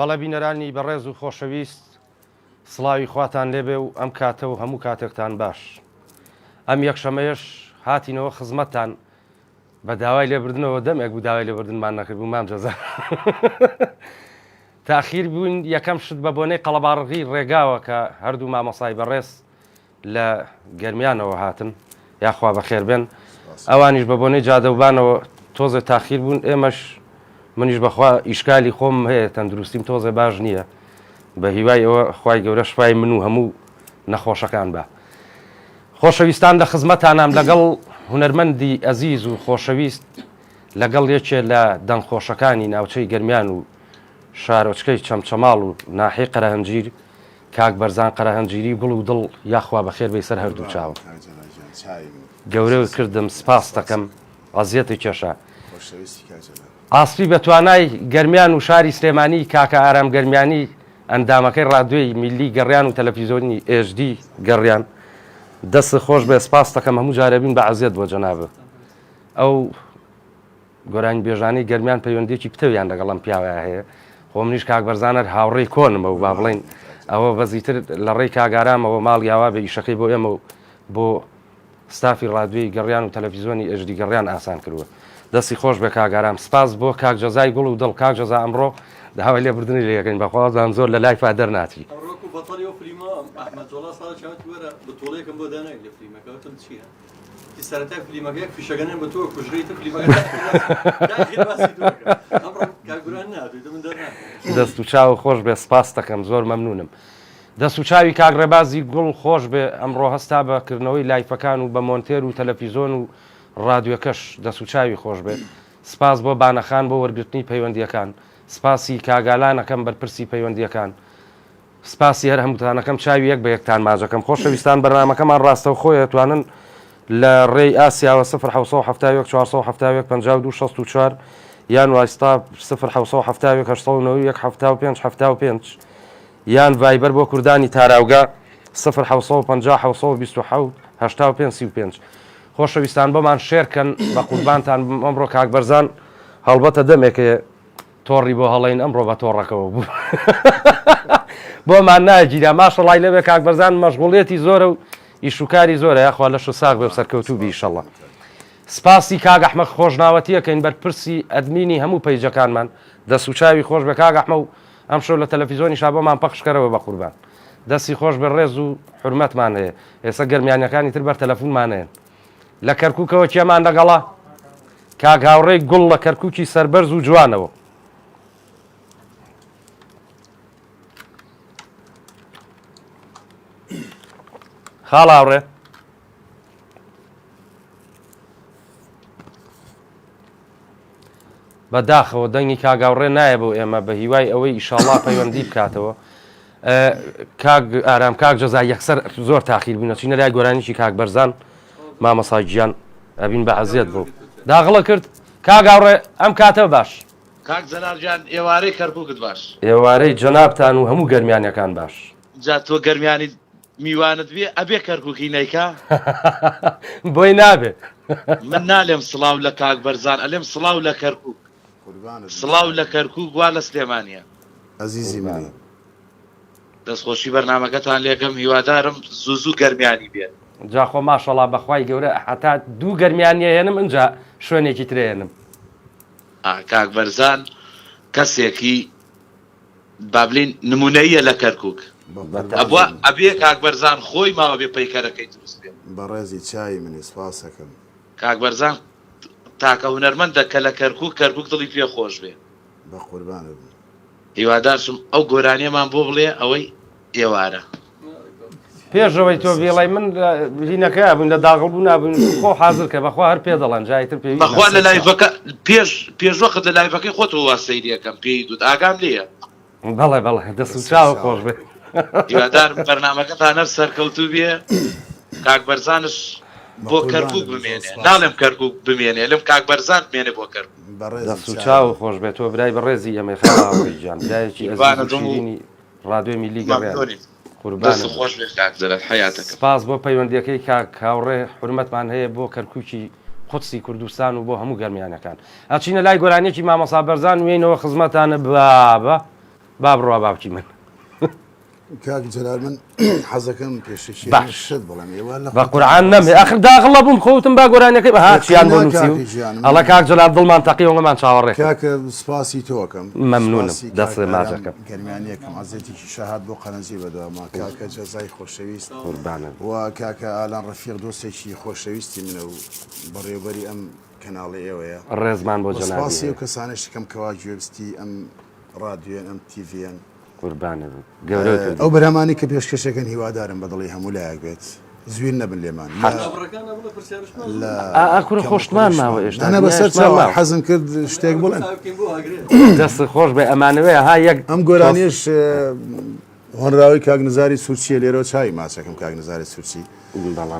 بەڵێ بینەرانی بەڕێز و خۆشەویست سڵاوی خواتان لێبێ و ئەم کاتە و هەموو کاتێکتان باش. ئەم یەکشەمەیەش هاتینەوە خزمەتتان بە داوای لێبردنەوە دەمێک بوو داوای لێبردنمان نەکرد بوو مام جەزا تاخیر بوون یەکەم شت بە بۆنەی قەڵەباڕغی ڕێگاوە کە هەردوو مامەسای بەڕێز لە گەرمیانەوە هاتن یاخوا بەخێر بێن ئەوانیش بە بۆنەی جادەوبانەوە تۆزە تاخیر بوون ئێمەش منیش بەخوا ئیشکالی خۆم هەیە تەندروستیم تۆزە باش نییە بە هیوای ئەوە خوای گەورە شفای من و هەموو نەخۆشەکان بە خۆشەویستان لە خزمەتانام لەگەڵ هونەرمەندی ئەزیز و خۆشەویست لەگەڵ یەکێ لە دەنگخۆشەکانی ناوچەی گەرمیان و شارۆچکەی چەمچەماڵ و ناحی قەرەهەنجیر کاک بەرزان قەرەهەنجیری گوڵ و دڵ یاخوا بەخێر بێ سەر هەردوو چاوم گەورە کردم سپاس دەکەم ئەزیەتی کێشە ئاسپی بە توانای گەرمیان و شاری سلێمانی کاکە ئارام گەرمیانی ئەندامەکەی ڕادیۆی میلی گەڕیان و تەلەڤیزۆنی HD گەڕیان دەست خۆش بێ سپاس دەکەم هەموو جارەبین بە عەزیەت بۆ جەنابە ئەو گۆرانی بێژانەی گەرمیان پەیوەندێکی پتەویان لەگەڵم پیاوە هەیە خۆ منیش کاک بەرزانەر هاوڕێی کۆنمە و با بڵێن ئەوە بەزیتر لە ڕێی کاگارامەوە ماڵ یاوا بە ئیشەکەی بۆ ئێمە و بۆ ستافی ڕادیۆی گەڕیان و تەلەڤیزۆنی HD گەڕیان ئاسان کردووە دەستی خۆش بێ کاگارام سپاس بۆ کاک جەزای گوڵ و دڵ کاک جەزا ئەمڕۆ داوای لێبردنی لێەکەین بەخوازان زۆر لە لای فادەر ناچی سەرەتا فلیمەکەیەک فیشەکەنیان بە تۆ کوژڕیتە دەست و چاو خۆش بێ سپاس دەکەم زۆر مەمنونم دەست و چاوی کاک ڕێبازی گوڵ خۆش بێ ئەمڕۆ هەستا بەکردنەوەی لایفەکان و بە مۆنتێر و تەلەڤیزۆن و ڕادیۆکەش دەست و چاوی خۆش بێ سپاس بۆ بانەخان بۆ وەرگرتنی پەیوەندیەکان سپاسی کاگالانەکەم بەرپرسی پەیوەندیەکان سپاسی هەر هەمووتانەکەم چاوی یەک بە یەکتان ماجەکەم خۆشەویستان بەرنامەکەمان ڕاستە و خۆی توانن لە ڕێی ئاسیاوە 1970 470 52 64 یان وایستا 1970 یان ڤایبەر بۆ کوردانی تاراوگا 1950 85 خۆشەویستان بۆمان شێرکەن بە قوربانتان ئەمڕۆ کاک بەرزان هەڵبەتە دەمێکە تۆڕی بۆ هەڵەین ئەمڕۆ بە تۆڕەکەەوە بوو بۆمان ناگیرا ماشەڵای لەبێ کاک بەرزان مەشغوڵێتی زۆرە و ئیشوکاری زۆرە یاخوا لەش و ساغ بێ سەرکەوتوو بیشەڵە سپاسی کاک ئەحمەد خۆشناوەتیەکەین بەرپرسی ئەدمینی هەموو پەیجەکانمان دەست و چاوی خۆش بە کاک ئەحمە و ئەم شەو لە تەلەڤیزۆنی شابۆمان پەخشکەرەوە بە قوربان دەستی خۆش بە ڕێز و حرمەتمان هەیە ئێستا گەرمیانەکانی تر بەر تەلەفۆنمانەیەن لە کەرکووکەوە کێمان لەگەڵا کاک هاوڕێی گوڵ لە کەرکووکی سەربەرز و جوانەوە خاڵ هاوڕێ بەداخەوە دەنگی کاگاوڕێ نایە بۆ ئێمە بە هیوای ئەوەی ئیشاڵڵا پەیوەندی بکاتەوە کاک ئارام کاک جەزا یەکسەر زۆر تاخیر بوون چینە لای گۆرانیشی کاک بەرزان مامەساگیان ئەبین بە عەزیەت بوو داغڵە کرد کاگاوڕێ ئەم کاتە باش کاک جەنابجان ئێوارەی کەرکووکت باش ئێوارەی جەنابتان و هەموو گەرمیانیەکان باش جا تۆ گەرمیانی میوانت بێ ئەبێ کەرکووکی نیکا بۆی نابێ من نالێم سڵاو لە کاک بەرزان ئەلێم سڵاو لە کەرکووک سڵاو لە کەرکووک وا لە سلێمانیە عزیزی منی دەستخۆشی بەرنامەکەتان لێکم هیوادارم زوو گەرمیانی بێت جاخۆ ماشەڵا بەخوای گەورە حتا دوو گەرمیانیە هێنم اینجا شوێنێکی ترێنم کاک بەرزان کەسێکی بابلین نمونەیە لە کەرکووک ئەبێ کاک بەرزان خۆی ماوە بێ پەیکەرەکەی دروست بێت بەڕێزی چای منی سپاسەکەم کاک بەرزان تاکە هونەرمەندە کە لە کەرکووک دڵی پێ خۆش بێ بە قوربانە بن هیوادارشم ئەو گۆرانیەمان بۆ بڵێ ئەوەی ئێوارە پێشەوەی تۆ بێڵی من هینەکە بوون لە داغڵ بوو نابوون خۆ حاضر کە بەخوا هەر پێ دەڵەن جایتر پێ بەخوا لە لایڤەکە پێشوەقت لە لایڤەکەی خۆتەوە واسەیریەکەم پێی دوت ئاگام لێیە بەڵێ بەڵێ دەست و چاوە خۆش بێ هیوادارم بەرنامەکەتان هەر سەرکەوتوو بێ کاک بەرزانش بۆ کەرکووک بمێنێ ناڵێم کەرکووک بمێنێ لەم کاک بەرزان بمێنێ بۆ کەرکووک دەست و چاوە خۆش بێت تۆ برای بەڕێزی ئەمە خاڵی جان برایەکی ئەزیزی ڕادیۆ میلی گەڕێ دەست خۆش بێ کاک جەلال حیاتەکەم سپاس بۆ پەیوەندیەکەی کاوڕێ حرمەتمان هەیە بۆ کەرکووکی قودسی کوردستان و بۆ هەموو گەرمیانەکان ئەچینە لای گۆرانیەکی مامۆستا بەرزان وێنەوە خزمەتانە با بڕوا باوکی من کاک جەلال من حەزەکەم پێشەکی باش. شت بڵێم ئێوە لە بە قورعان نەمێ ئەخر داخڵە بووم خەوتم با گۆرانیەکەی هاچیان بۆ نووسی و ئەڵە کاک جەلال دڵمان تەقی وڵەمان چاوەڕێ کاکە سپاسی تۆکەم مەمنونم دەست ماجەکەم گەرمیانیەکەم ئازێتێکی شەهات بۆ قەنەزی بەدەما کاکە جەزای خۆشەویست قوربانە و کاکە ئالان ڕەفیق دۆستێکی خۆشەویستی منە و بەڕێوەبەری ئەم کەناڵی ئێوەیە ڕێزمان بۆ سپاسی و جەنابی کەسانشکەم کەوا گوێبستی ئەم ڕادیۆن ئەم تیڤەن قوربانە گەورە ئەو بەرامانی کە پێشکەشەکەن هیوادارم بەدڵی هەموو لایەک بێت زوین نەبن لێمان ئاکوورە خۆشتمان ماوە ئێشتا ئەە بەسەر چاوە حەزم کرد شتێک بڵێن دەست خۆش بێ ئەمانەوەی ها یەک ئەم گۆرانیش هۆنراوی کاگنزاری سوورچیە لێرە چاوی ماچەکەم کاگنزاری سوورچی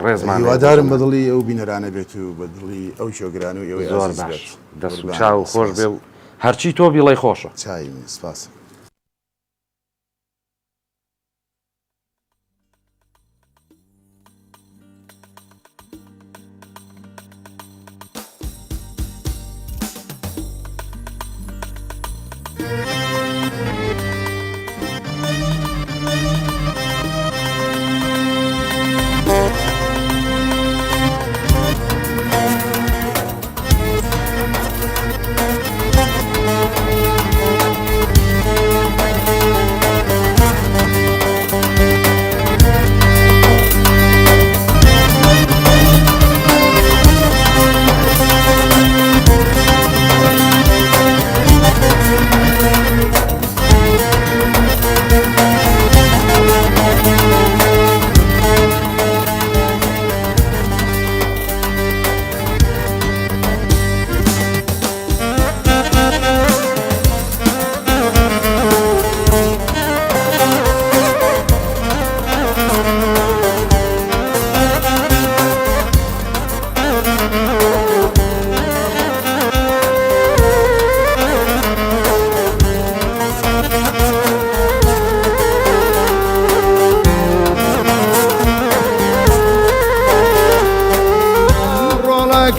ڕێزمان هیوادارم بەدڵی ئەو بینەرانە بێت و بەدڵی ئەو شۆگران و ئێوەی زۆر باش دەست و چاو خۆش بێ و هەرچی تۆ بیڵی خۆشە چای من سپاس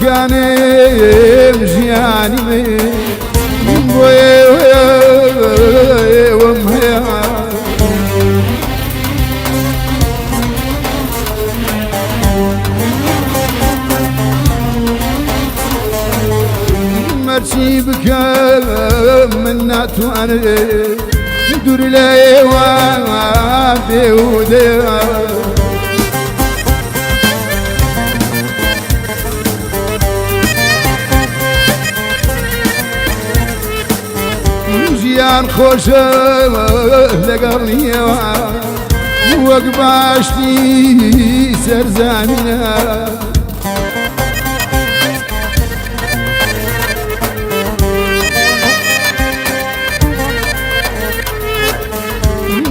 كانم جياني مرشي بك من ناتو انا دور لي وابي ودي ژیان خۆشە لەگەڵنیە وەک باشتی سەرزەمینە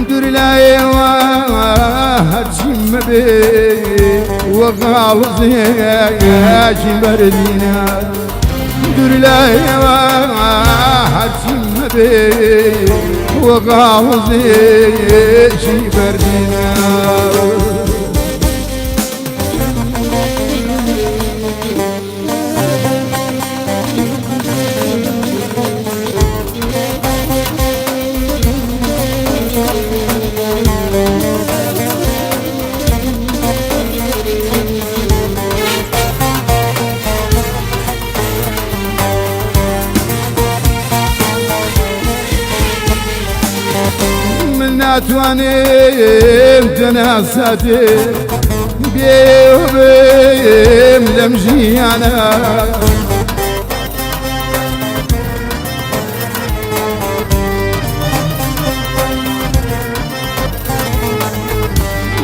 دوور لایەوە هەرچی مەبێ وەک هاڵزێکی بەرزینە دوور لایەوە هەرچیم هەبێ وەغاوزێشی بەردینە ناتوانم جەناساتێ بێوەبێم لەم ژیانە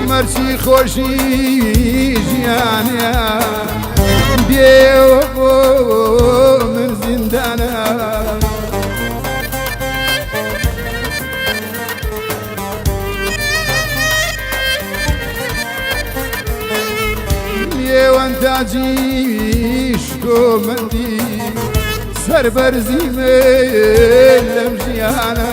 مەرسی خۆشی ژیانە بێوە بۆ من زیندانە تاجی شکۆمەندی سەربەرزی من لەم ژیانە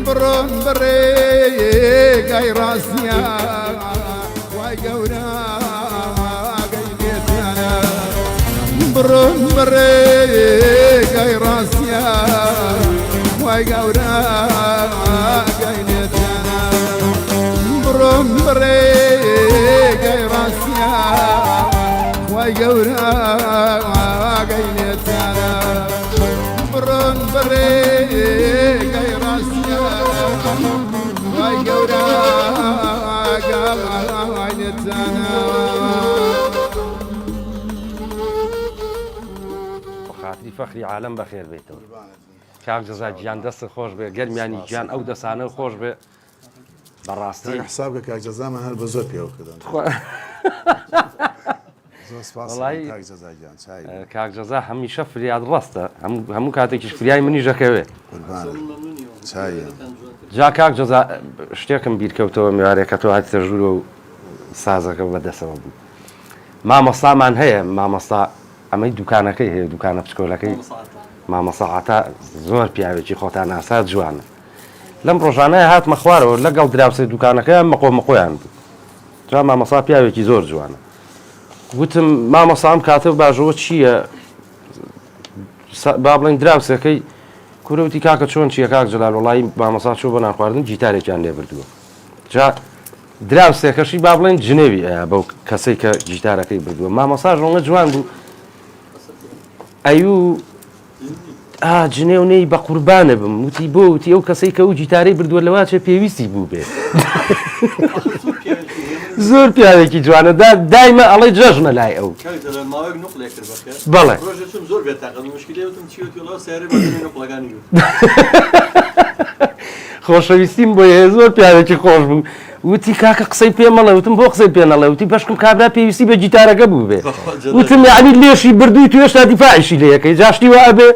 بڕۆن بڕێگای ڕاستیان وای گەورە ئاگەی لێتانە بڕۆن بڕێگای ڕاستیان وای گەورە ئاگەی لێتانە بڕۆن بڕێگای ڕاستیان وای گەورە ئاگەی لێتانە بڕۆن بڕێگای ڕاستیان وای گەورە ئاگەی لێتانە خاتری فەخری عالەم بەخێر بێتەوە کاک جەزا گیان دەست خۆش بێ گەرمیانی گیان ئەو دەسانە خۆش بێ بەڕاستی حساب کە کاک جەزامان هەر بە زۆر پێوە کردن زۆر سپاس کاک جەزا گیان چای کاک جەزا هەمیشە فریاد ڕاستە هەموو کاتێکیش فریای منی ژەکەوێ چای جا کاک جەزا شتێکم بیرکەوتەوە میوارێکە تۆ هاتی تەژوورە و سازەکە بەدەسەوە بوو مامۆستامان هەیە مامۆستا ئەمەی دوکانەکەی هەیە دوکانە پچکۆلەکەی مامۆستا عەتا زۆر پیاوێکی خۆتان ناسا جوانە لەم ڕۆژانەیە هاتمە خوارەوە لەگەڵ دراوسێ دوکانەکەی مەقۆیان بوو جا مامۆستا پیاوێکی زۆر جوانە گوتم مامۆستا ئەم کاتە باشەوە چییە با بڵێن دراوسەکەی کوورەوتی کاکە چۆن چییە کاک جەلال وەڵی مامۆستا چۆ بۆ نانخواردن جیتارێکیان لێ بردووە جا دراوسێکەشی با بڵێن جنێوی ئەیە بەو کەسەی کە جیتارەکەی بردووە مامۆستا ڕۆنگە جوان بوو ئەیوو جنێونەی بە قوربانە بم وتی بۆ وتی ئەو کەسەی کە ئەو جیتارەی بردووە لەوا چێ پێویستی بوو بێ زۆر پیاوێکی جوانە دایمە ئەڵێ جەژنە لای ئەو بەڵێ خۆشەویستیم بۆ هەیە زۆر پیاوێکی خۆش بوو وتی کاکە قسەی پێ مەڵێ وتم بۆ قسەی پێ نەڵێ وتی بەشکم کابرا پێویستی بە جیتارەکە بوو بێ وتم یعنی لێشی بردووی تو هێشتا دیفاعیشی لێ یەکەی جاشتی وە ئەبێ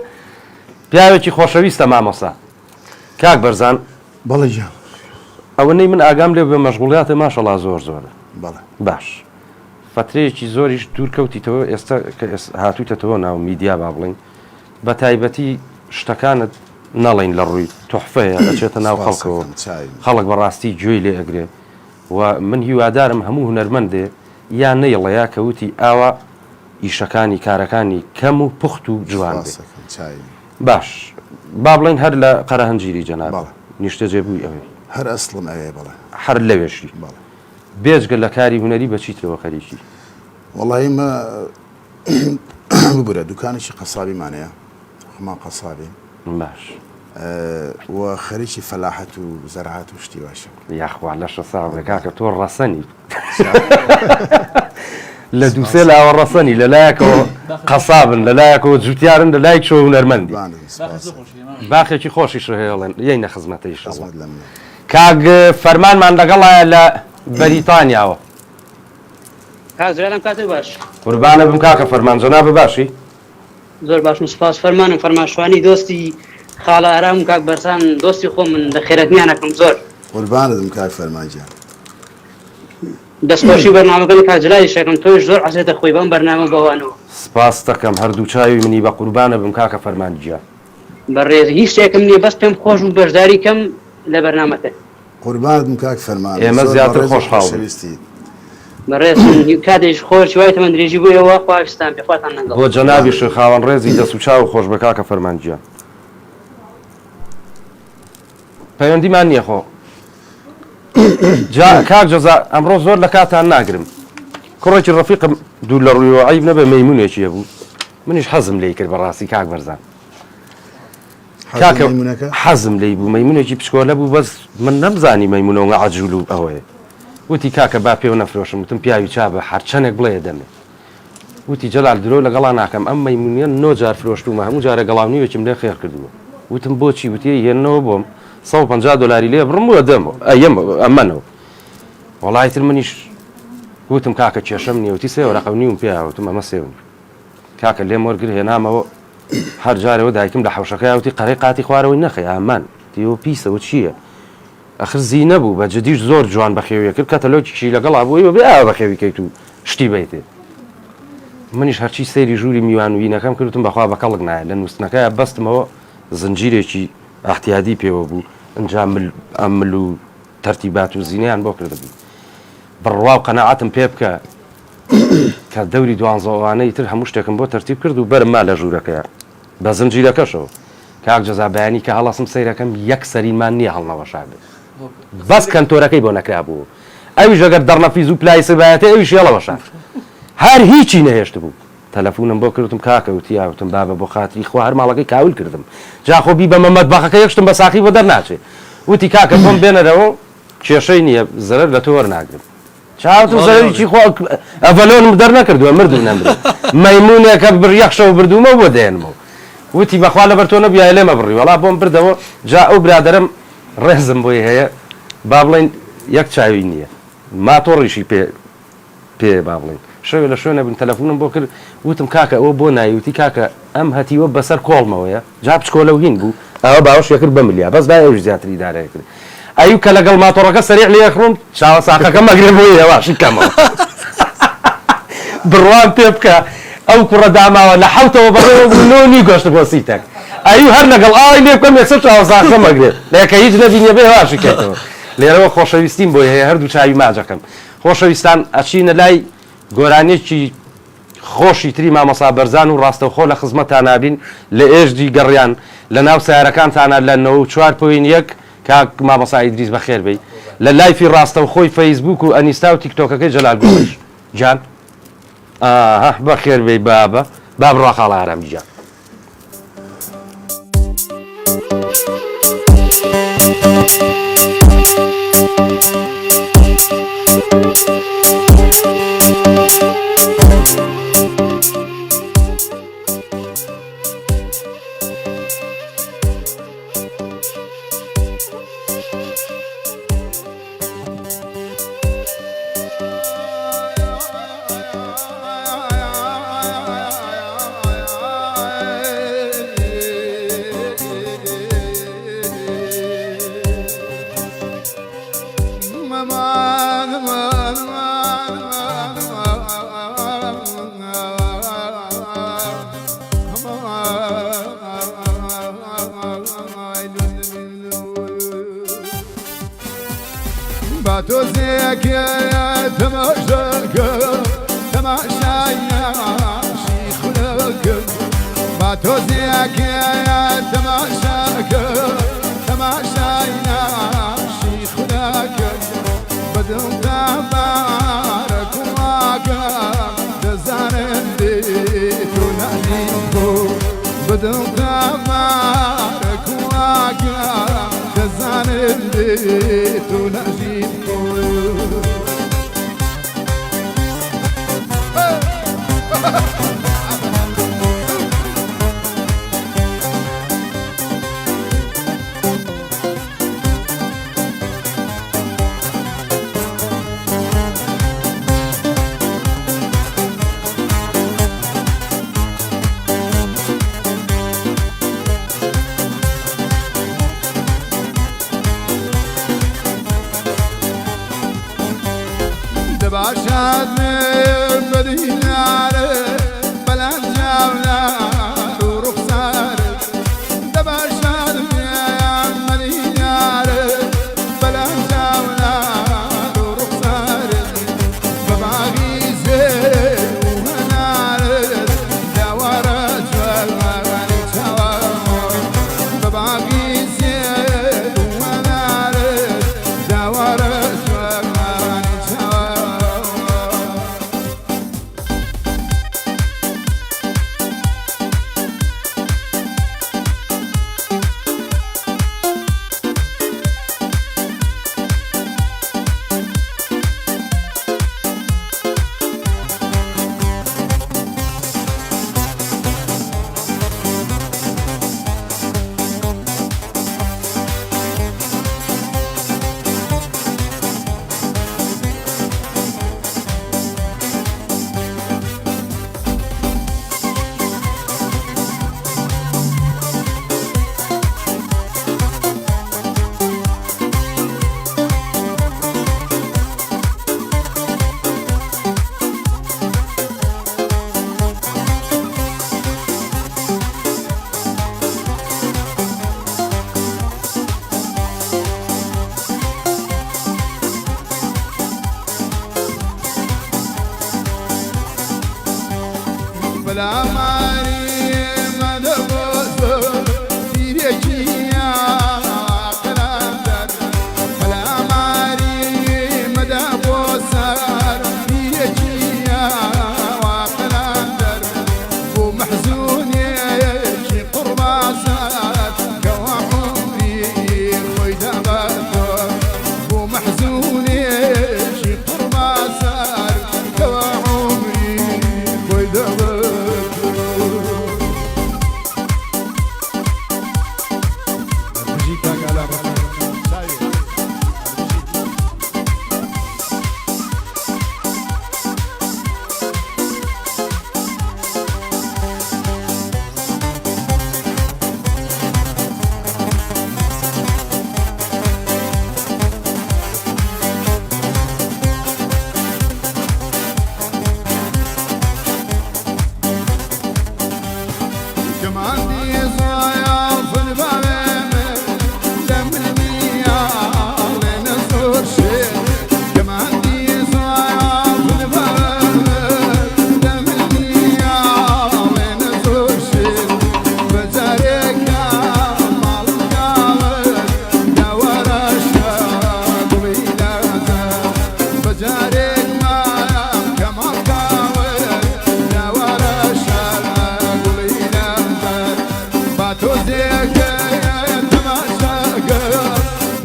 پیاوێکی خۆشەویستە مامۆستا کاک بەرزان بەڵێ گیان ئەوەنەی من ئاگام لێ بێ مەشغوڵیاتە ماشەڵا زۆر زۆرە بەڵێ باش فترەیەکی زۆریش دوورکەوتیتەوە ئێستا کە هاتوویتەوە ناو میدیا با بڵین بە تایبەتی شتەکانت نەڵین لە ڕووی تۆحفەیە دەچێتە ناو خەڵکەوە خەڵک بەڕاستی گوێی لێ ئەگرێ و من هیوادارم هەموو هونەرمەندێ یان نەیڵەیە کەوتی ئاوا ئیشەکانی کارەکانی کەم و پوخت و جوان بێ باش با بڵین هەر لە قەرەهەنجیری جەناب نیشتە جێبووی ئەوێ هەر ئەسڵم ئەوێ بڵێ هەر لەوێشی بێجگە لە کاری هونەری بەچیتەوە خەریکی وەڵی مە ببورە دوکانێکی قەسابیمانەیە خۆمان قەسابین باش و خەریکی فەلاحەت و زەرعات و شتی باشە یاخوا لەشە ساڵێک کاکە تۆ ڕەسەنی لە دووسێ لاوە ڕەسەنی لەلایەکەوە قەسابن لەلایەکەوە جوتیارن لەلایەک شۆ هونەرمەندی باخێکی خۆشیش هێڵێن یەی نەخزمەتەیش کاک فەرمانمان لەگەڵایە لە بەریتانیاوە کاکزرالم کاتێ باش قوربانە بم کاکە فەرمان جەنابە باشی زۆر باش سوپاس فەرمانم فەرمانشوانی دۆستی خاڵە ئارام کاک بەرزان دۆستی خۆ من لە خێرەتمیانەکەم زۆر قوربانت کاک فەرمانگیان دەستخۆشی بەرنامەکەی کاجلای شەکەم تۆش زۆر حەسێتە خۆی بەم بەرنامە بەوانەوە سپاس دەکەم هەردوو چاوی منی بە قوربانە بم کاکە فەرمانگیان بەڕێز هیچ شتێکم نییە بەس پێم خۆش و بەشداری کەم لە بەرنامەکە قوربانتم کاک فەرمان ئێمە زیاتر خۆشحاڵین. بەڕێز کاتێش خۆش وایتە من درێژی بوویەوە خواستان پێخواتان لەگەڵ بۆ جەنابی خاوەن ڕێزی دەست و چاو خۆش بە کاکە فەرمانگیان پەیوەندیمان نییە خۆ کاک جەزا ئەمڕۆ زۆر لە کاتان ناگرم کوڕێکی ڕەفیقم دوو لە ڕوویەوە عیب نەبێ مەیمونێکی هەبوو منیش حەزم لێی کرد بەڕاستی کاک بەرزان کاکە حەزم لێی بوو مەیمونێکی پشکۆلە بوو بەس من نەمزانی مەیمونەوە عەجوول و ئەوەیە وتی کاکە با پێوە نەفرۆشم وتم پیاوی چابە هەرچەندێک بڵێ دەمێ وتی جەلال درۆ لەگەڵا ناکەم ئەم مەیمونیە 9 جار فرۆشتومە هەموو جارە گەڵاونیوێکم لێ خێر کردووە وتم بۆچی وتی هێنەوە بۆم 150 دلاری لێ بڕم وە دەمەوە ئەمەنەوە وەڵایتر منیش وتم کاکە کێشەم نییە وتی سێوە ڕقەونیوم پێیاوتم ئەمە سێون کاکە لێم وەرگر هێنامەوە هەر جارەوە دایکم لە حەوشەکەی وتی قەڕی قاتی خوارەوەی نەخێ ئامان تیەوە پیسەوە چییە ئەخر زیینە بوو بە جدیش زۆر جوان بەخێویە کرد کەتەلۆکیشی لەگەڵا بووی بێ بەخێویکەیت و شتی بیتێ منیش هەرچی سەیری ژووری میوانوینەکەم کردتم بەخوا بەکەڵک نایە لە نووسنەکەی بەستمەوە زنجیرێکی احتیادی پێوە بوو ئەنجا ئەمل و تەرتیبات و زیینیان بۆ کردبوو بڕوا و قەنەعەتم پێ بکە کە دەوری دوانزەوانەی تر هەموو شتێکم بۆ تەرتیب کرد و بەرما لە ژوورەکەیە بە زنجیرەکەشەوە کاک جەزا بەیانی کە هەڵەسم سەیرەکەم یەک سەرینمان نییە هەڵنەوەشا بێت بەس کەنتۆرەکەی بۆ نەکرا بوو ئەویش ئەگەر دەڕنەفیز و پلای سبایەتە ئەویش هێڵەوەشا هەر هیچی نەهێشت بوو تەلەفۆنم بۆ کردم کاکە وتیاوتم بابە بۆ خاتری خوا هەر ماڵەکەی کاول کردم جاخۆ بی بە مەمەدباخەکە یەکشتم بە ساقی بۆ دەرناچێت وتی کاکە بۆم بێنەرەوە کێشەی نییە زەرەر لە تۆ وەرناگرم چاوتم زەرەریی خۆ ئەڤەلۆنم دەرنەکردووە مردوو نەمرێ مەیمونێکە یەخشەوە بردوومە بۆ دێنمەوە وتی بەخوا لەبەر تۆ نەبیایە لێمە بڕی وەڵا بۆم بردەوە جا ئەو برادەرم ڕێزم بۆی هەیە با بڵێن یەک چاوی نییە ماتۆڕیشی پێ با بڵێن شەوێ لە شوێنە بن تەلەفۆنم بۆ کرد وتم کاکە ئەوە بۆ نایوتی کاکە ئەم هەتیوە بەسەر کۆڵمەوەیە جا پچکۆلە و هین بوو ئەوە باوەش یەکرد بە ملیا بەس با ئەوش زیاتری دارەیە کرد ئەیو کە لەگەڵ ماتۆڕەکە سەریع لێ خڕم چاوە ساقەکە مەگرێ بۆی هێواشی کەمەوە بڕوان پێ بکە ئەو کوڕە داماوە لە حوتەوە بەڕێنی گۆشت بۆ سیتەک ئەیو هەر لەگەڵ ئاوی لێ بکەم یەکسەر چاوە ساقە مەگرێت لەکە هیچ نەبینێ بێ هێواشی کێتەوە لێرەوە خۆشەویستیم بۆ هەیە هەردوو چاوی ماجەکەم خۆشەویستان ئەچینە لای گۆرانێکی خۆشی تری مامەسا بەرزان و ڕاستەوخۆ لە خزمەتان نابین لە ئێژدی گەڕیان لە ناو سیارەکانتانە لە 94.1 کاک مامەسا ئیدریس بەخێر بێی لە لایفی ڕاستەوخۆی فەیسبوک و ئەنیستا و تیکتۆکەکەی جەلال گۆڕش جان بەخێر بێی بابە با بڕوا خاڵە ئارامی جان دەباشاد بەدینارە بەلام جاولا و ڕوخسارە دەباشاد بەدینارە بەلام جاولا و ڕوخسارە بەباغی زێر و هەنارە داوارە جوالوانی چاوە بەباغی زێر و هەنارە داوارە جوالوانی چاوە بلا ماری مدبوز تیرکیا قلندر بلا ماری مدبوز تیرکیا قلندر و محزونی کی قرباسات گوا عمری خوی دبادو و محزونی کی قرباسات گوا عمری خوی دبادو كمان دي صايا في الباب دم المياه لنزور شيء كمان دي صايا في الباب دم المياه لنزور شيء بزارك مال القامر دور الشاق ويلاته بزارك ما كمان قامر دور الشاق ويلاته باتو زيك تماشاك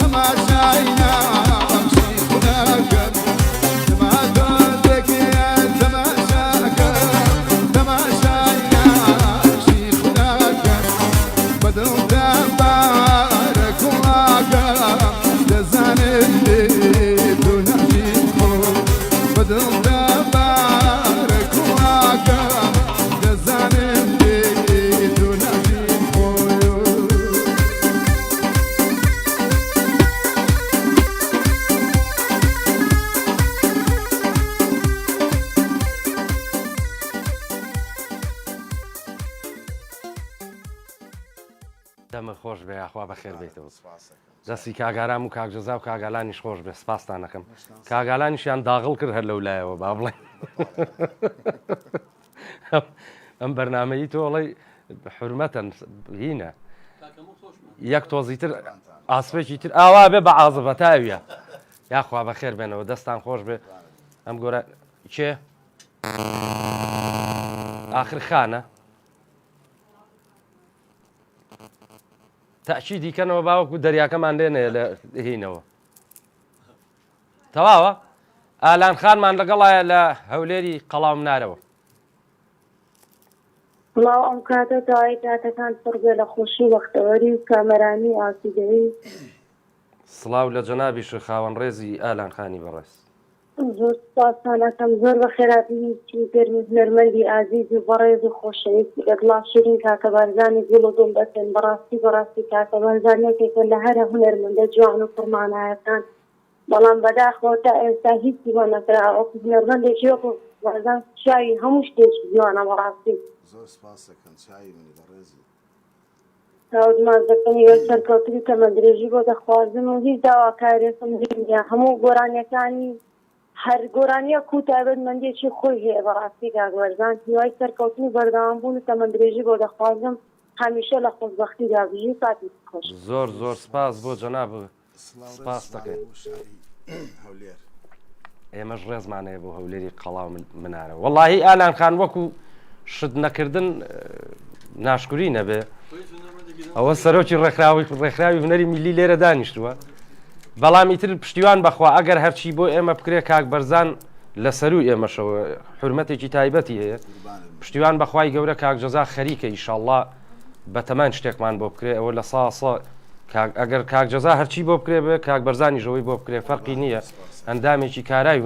تماشاينا امشي هناك باتو زيك تماشاك تماشاينا امشي هناك بدو تبارك وراك جزان اللي تنجي بدو تبارك وراك جزان اللي تنجي دەمە خۆش بێ یاخوا بەخێر بێتەوە دەستی کاگارام و کاکجەزا و کاگالانیش خۆش بێ سپاسانەکەم کاگالانیشیان داغڵ کرد هەر لەولایەوە با بڵێن ئەم بەرنامەیی تۆڵی حرمەتەن هینە یەک تۆزی تر ئاسپێکی تر ئاوا بێ بە عازبە تاویە یاخوا بەخێر بێنەوە دەستان خۆش بێ ئەم گۆرە کێ ئاخر خانە تاچی دیکەنەوە باوەکو دەریاکەمان لێنێ لە هینەوە تەواوە ئالان خانمان لەگەڵایە لە هەولێری قەڵاو منارەوە بڵاو ئەم کاتە تاوای کاتەکان پڕ بێ لە خۆشی وەختەوەری و کامەرانی ئاسیدەوی سڵاو لە جەنابیش خاوەن ڕێزی ئالان خانی بەڕێز زۆر سپاسانەکەم زۆر بە خێراتیی گەرمی هونەرمەندی ئازیز و بەڕێز و خۆشەویست لەگەڵا شیرین کاکە بارزانی گوڵ و دڵ بەسێن بەڕاستی کاکە بارزانێکێکە لە هەرە هونەرمەندە جوان و پڕمانایەکان بەڵام بەداخەوە تا ئێستا هیچی بۆ نەکرا وەکو هونەرمەندێکی وەکو بەرزان چاوی هەموو شتێکی جوانە بەڕاستی زۆر سپاس دەکەم چاوی منی بەڕێزی چاودمان دەکەنی وە سەرکەوتنی تەمە درێژی بۆ دەخوازم و هیچ داواکارێکم نییە هەموو گۆرانیەکانی هەر گۆرانیە کو تایبەتمەندێکی خۆی هەیە بەڕاستی کاکبەرزان هیوای سەرکەوتنی بەردەوام بوون و تەمە درێژی بۆ دەخوازم هەمیشە لە خۆشبەختی دابژی ساتی خۆش زۆر زۆر سپاس بۆ جەناب سپاس دەکەین هەولێر ئێمەش ڕێزمانەیە بۆ هەولێری قەڵاو منارە وەڵاهی ئالان خان وەکو شت نەکردن ناشکوری نەبێ ئەوە سەرۆکی ڕێکخراوی هونەری میلی لێرە دانیشتووە بەڵام ئیتر پشتیوان بەخوا ئەگەر هەرچی بۆ ئێمە بکرێ کاک بەرزان لەسەروی ئێمەشەوە حرمەتێکی تایبەتی هەیە پشتیوان بەخوای گەورە کاک جەزا خەریکە ئیشاڵڵا بەتەمان شتێکمان بۆ بکرێ ئەوە لە ساسە ئەگەر کاک جەزا هەرچی بۆ بکرێ بێ کاک بەرزانی ژەوەی بۆ بکرێ فەرقی نییە ئەندامێکی کارای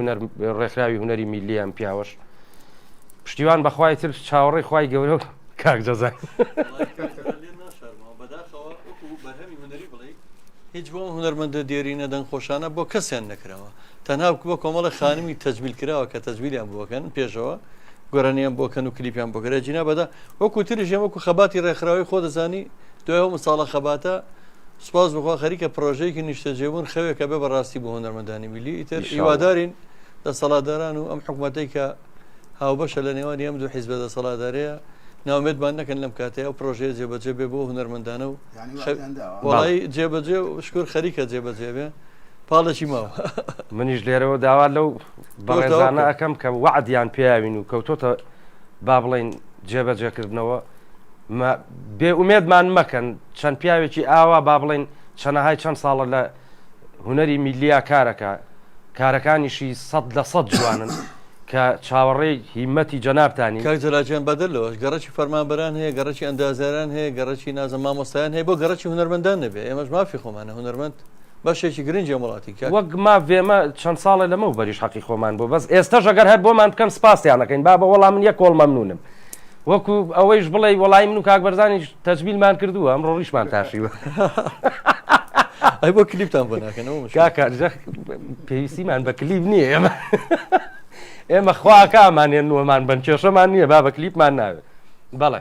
ڕێکخراوی هونەری میلی ئەم پیاوەش پشتیوان بەخوای تر چاوەڕێی خوای گەورە کاک جەزا هیچ بۆ هونەرمەندە دێری نەدەنگ خۆشانە بۆ کەسیان نەکراوە تەنها بۆ کۆمەڵە خانمی تەجمیل کراوە کە تەجمیلیان بووەکەن پێشەوە گۆرانیان بۆکەن و کلیپیان بۆکرە جینا بەدا وەکو تریژێ وەکو خەباتی ڕێکخراوی خۆ دەزانی دوای مساڵە خەباتە سپاس بخوا خەریکە پرۆژەیەکی نیشتەجێبوون خەوێکە بێ بەڕاستی بۆ هونەرمەندانی میلی ئیتر هیوادارین دەسەڵاتداران و ئەم حکوومەتەی کە هاوبەشە لە نێوانی ئەم دوو حیزبە دەسەڵاتدارەیە ناومێتمان نەکەن لەم کاتەیە و پرۆژەیە جێبەجێ بێ بۆ هونەرمەندانە و وڵی جێبەجێ و شکر خەریکە جێبەجێ بێ پاڵێکی ماوە منیش لێرەوە داوا لەو بەڕێزانە ئەەکەم کە وعدیان پێیاوین و کەوتۆتە با بڵین جێبەجێکردنەوە بێ ئومێدمان مەکەن چەند پیاوێکی ئاوا با بڵین چەنەهای چەند ساڵە لە هونەری میلیا کارەکانیشی 100% جوانن کە چاوەڕێی هیمەتی جەنابتانی کاک جەلاجیان بەدەلەوەش گەڕەکی فەرمانبەران هەیە گەڕەکی ئەندازەران هەیە گەڕەکی نازە مامۆستایان هەیە بۆ گەڕەکی هونەرمەندان نەبێ ئێمەش مافی خۆمانە هونەرمەند بەشێکی گرنگی وڵاتی وەک ما وێمە چەند ساڵە لەمە و بەریش حەقی خۆمان بوو بەس ئێستاش ئەگەر هەر بۆمان بکەن سپاسیانەکەین با بە وەڵام من یەک کۆڵ مەمنونم وەکو ئەوەیش بڵێ وەڵای من و کاک بەرزانی تەجمیلمان کردووە ئەمڕۆ ڕیشمان تاشیوە ئەی بۆ کلیپتان بۆ ناکەنەوە کاکە پێویستیمان بە کلیپ نییە ئێمە ئێمە خواکەمانێن نوەمان بن کێشەمان نییە با بە کلیپمان ناوێت بەڵێ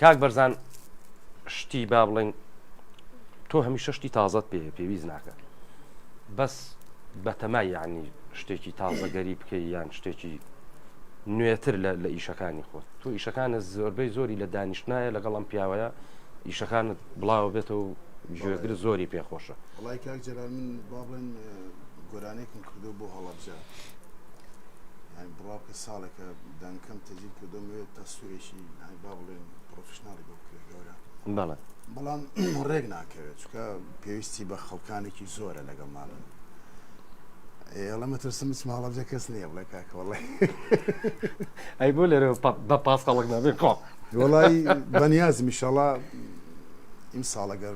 کاک بەرزان شتی با بڵێن تۆ هەمیشە شتی تازت پێویست ناکە بەس بەتەمای یعنی شتێکی تازەگەری بکەی یان شتێکی نوێتر لە ئیشەکانی خۆت تۆ ئیشەکانە زۆربەی زۆری لە دانیشتایە لەگەڵ ئەم پیاوەیە ئیشەکانت بڵاو بێتەوە و گوێگر زۆری پێخۆشە وڵای کاک جەلال من با بڵێن گۆرانێکم کردو بۆ هەڵەبجە بڕاکە ساڵێکە دانکەم تەجیل کردۆمەوێت تا سوورێکی با بڵێن پرۆفشناڵی بۆ بکرێ گەورە بەڵێ بەڵام ڕێک ناکەوێت چکە پێویستی بە خەڵکانێکی زۆرە لەگەڵ ماڵن ئێڵەمە ترسم هەڵەبجە کەس نییە بڵێ کاکە وڵی ئەی بۆ لێرە بە پاس خەڵک نابێ قۆ وڵی بەنیازم ئیشەڵا ئیم ساڵەگەر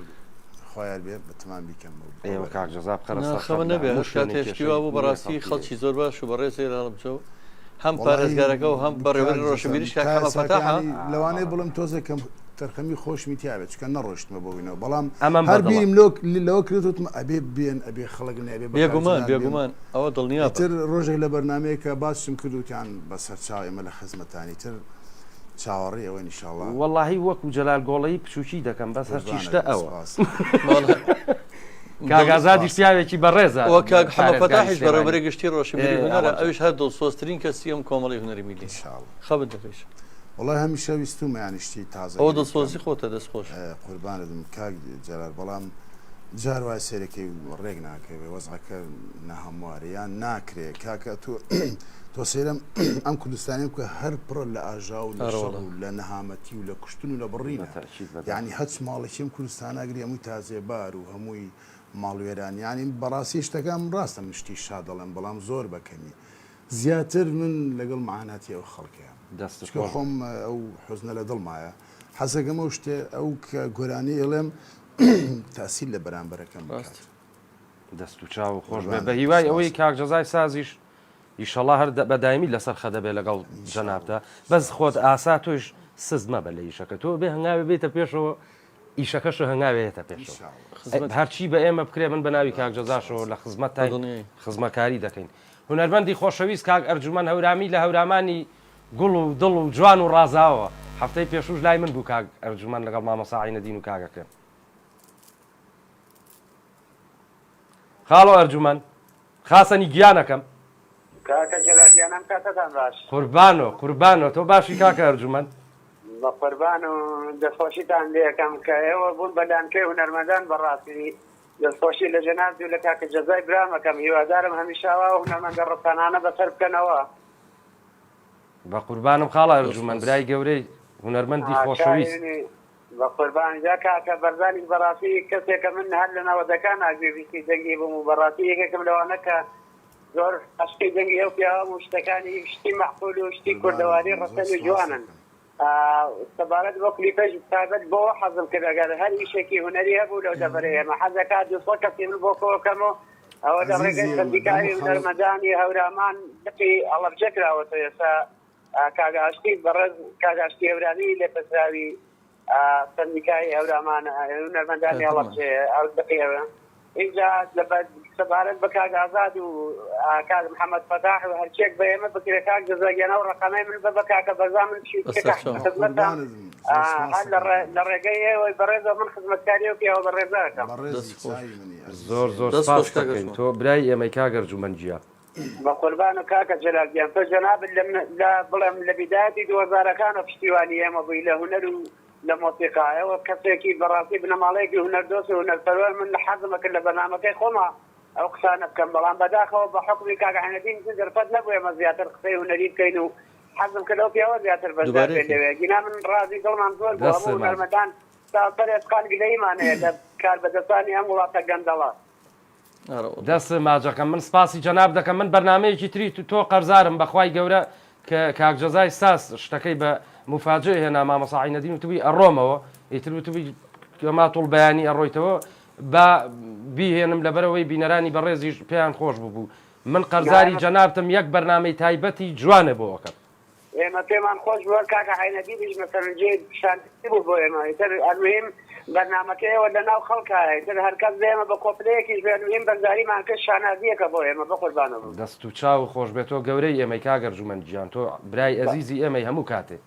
خۆیان بێ بەتمان بیکەم ئێوە کاک جەزا خەمە نەبێ کاتێشتیوا بوو بەڕاستی خەڵکی زۆر باش و بەڕێزی هەڵەبجە و هەم پارێزگارەکە و هەم بەڕێوەری ڕۆشنبیریش کاکەمە فەتاحە لەوانەیە بڵم تۆزێکم تەرخەمی خۆشمی تیاوێت چکە نەڕۆشتمە بۆینەوە بەڵام هەر بیریم لەوە کردوتم ئەبێ بێن ئەبێ خەڵک نەبێ بێگومان ئەوە دڵنیا تر ڕۆژێک لە بەرنمەیەکە باسم کردوتیان بەسەر چاو ئێمە لە خزمەتانی تر چاوەڕێ ئەوە نیشاڵڵا وەڵاهی وەکو جەلال گۆڵەی پشوکی دەکەم بەس هەرچیشتە ئەوە کاگازادی پیاوێکی بەڕێزە ئەوە کاک حەمەفەتاحیش بەڕێوەبەری گشتی ڕۆشنبیری هونەرە ئەویش هەر دڵسۆزترین کەسی ئەم کۆمەڵی هونەری میلی خەبت دەکەیش وڵای هەمیشە ویستومە یانیشتی تازە ئەوە دڵسۆزی خۆتە دەستخۆش قوربانتم کاک جەلال بەڵام جار وای سێرەکەی ڕێک ناکەوێ وەزعەکە نەهەمواریان ناکرێت کاکە تۆ سێرم ئەم کوردستانی کە هەر پڕە لە ئاژا و لە شەڕ و لە نەهامەتی و لە کوشتن و لە بڕینە یعنی هەچ ماڵێکیم کوردستاناگری هەمووی تازێبار و هەمووی ماڵوێران ینی بەڕاستی شتەکەم ڕاستە مشتی شا دەڵێن بەڵام زۆر بەکەمی زیاتر من لەگەڵ معاناتی ئەو خەڵکەیە دەستکە خۆم ئەو حوزنە لە دڵمایە حەزەکەم ئەو شتێ ئەو کە گۆرانی ئێڵێم تاسیل لە بەرامبەرەکەم دەست و چاو خۆش بێ بە هیوای ئەوەی کاک جەزای سازیش ئیشەڵا هەر بەدایمی لەسەر خەدەبێ لەگەڵ جەنابتە بەس خۆت ئاسا تۆش سزمە بە لە ئیشەکە تۆ بێ هەنگاوی بێتە پێشەوە ئیشەکەش هەنگاوێتە پێشەوە خزمەت هەرچی بە ئێمە بکرێ من بە ناوی کاک جەزاشەوە لە خزمەت تا دڵنیایی. خزمەکاری دەکەین هونەرمەندی خۆشەویست کاک ئەرجومەند هەورامی لە هەورامانی گوڵ و دڵ و جوان و ڕازاوە هەفتەی پێشوش لای من بوو کاک ئەرجومەند لەگەڵ مامەسا عینەدین و کاگەکە خاڵۆ ئەرجومەند خاسەنی گیانەکەم کاکە جەلالیانم کاتتان باش قوربانۆ تۆ باشی کاکە ئەرجومەند بە قوربان و دەستخۆشیتان لێ یەکەم کە ئێوە بوون بەلانکەی هونەرمەندان بەڕاستی دەستخۆشی لە جەنابی و لە کاکە جەزای برامەکەم هیوادارم هەمیشاوا و هونەرمەندە ڕەتانانە بەسەر بکەنەوە بە قوربانم خاڵە ئەرجومەند برای گەورەی هونەرمەندی خۆشەویست بە قوربانیدا کاکە بەرزانی بەڕاستی کەسێکە من هەر لە ناوەدەکان ئاگوێویستی دەنگی بووم و بەڕاستی یەکێکم لەوانە کە زۆر عشقی دەنگی ئەو پیاوە و شتەکانی شتی مەحفول و شتی کوردەواری ڕەسەن و جوانن سەبارەت بۆ کلیپەش تایبەت بۆ حەزم کرد ئەگەر هەر ئیشێکی هونەری هەبوو لەو دەبەرەیە ئێمە حەزەکات دووسۆ کەسی من بۆ کۆکەمەوە ئەوە لە ڕێگەی سندیکای هونەرمەندانی هەورامان دقی ئەڵەبجە کراوەتە ئێستا کاگاشتی بەڕێز کاگاشتی هەورانی لێ پەسراوی سندیکای هەورامان هونەرمەندانی ئەڵەبجەیە ئەو دقیەوە اینجا سەبارەت بە کاک ئازاد و کاک محەممەد فەتاح و هەرچێک بە ئێمە بکرێت کاک دەزەگەنە و ڕقەمەی من بە کاکە بەزا من خزمەتان لە ڕێگەی ئێوەی بەڕێزە من خزمەتکاری و پیاوە بەڕێزەکەم زۆر سپاس دەکەین تۆ برای ئێمەی کاک ئەرجومەندجیە بە قوربان و کاکە جەلالگیان تۆ جەنابن بڵێم لە بیداەتی 2000ەکانە پشتیوانی ئێمە بووی لە هونەر و لە مۆسیقایەوە کەسێکی بەڕاستی بنەماڵەیەکی هونەردۆست و هونەرپەروەر من لە حەزمە کرد لە بەنامەکەی خۆمە ئەو قسانە بکەم بەڵام بەداخەوە بە حکمی کاکە عینەدین دەرفەت نەبوو ئێمە زیاتر قسەی هونەری بکەین و حەزم کرد ئەو پیاوە زیاتر بەشدار بێت لەوێ گینا من ڕازی دڵمان زۆر بوو هەموو هونەرمەندان ساڵسەر ئێسقان گلەیمانەیە لە کار بەدەستانی ئەم وڵاتە گەندەڵە دەست ماجەکەم من سپاسی جەناب دەکەم من بەرنمەیەکی تری تۆ قەرزارم بەخوای گەورە کە کاک جەزای ساس شتەکەی بە مفاجئ هێنا مامەسا عینەدین وتبووی ئەڕۆمەوە ئیتر وتبووی ماتوڵ بەیانی ئەڕۆیتەوە با بیهێنم لەبەرەوەی بینەرانی بەڕێزیش پێیان خۆش بوو من قەرزاری جەنابتم یەک بەرنامەی تایبەتی جوانە بۆەکەم ئێمە پێمان خۆش بووە کاکە عینەدینیش مەسەرنجێ شانتی بوو بۆ ئێمە ئیتر ئەلمهم بەرنامەکەیەوە لە ناو خەڵکایە ئیتر هەرکەس ئێمە بە کۆپلەیەکیش بێنیم بەرزاریمان کرد شانازیەکە بۆ ئێمە بە قوربانەوە دەست و چاو خۆش بێتەوە گەورەی ئێمەی کاک ئەرجومەندجیان تۆ برای ئەزیزی ئێمەی هەموو کاتێ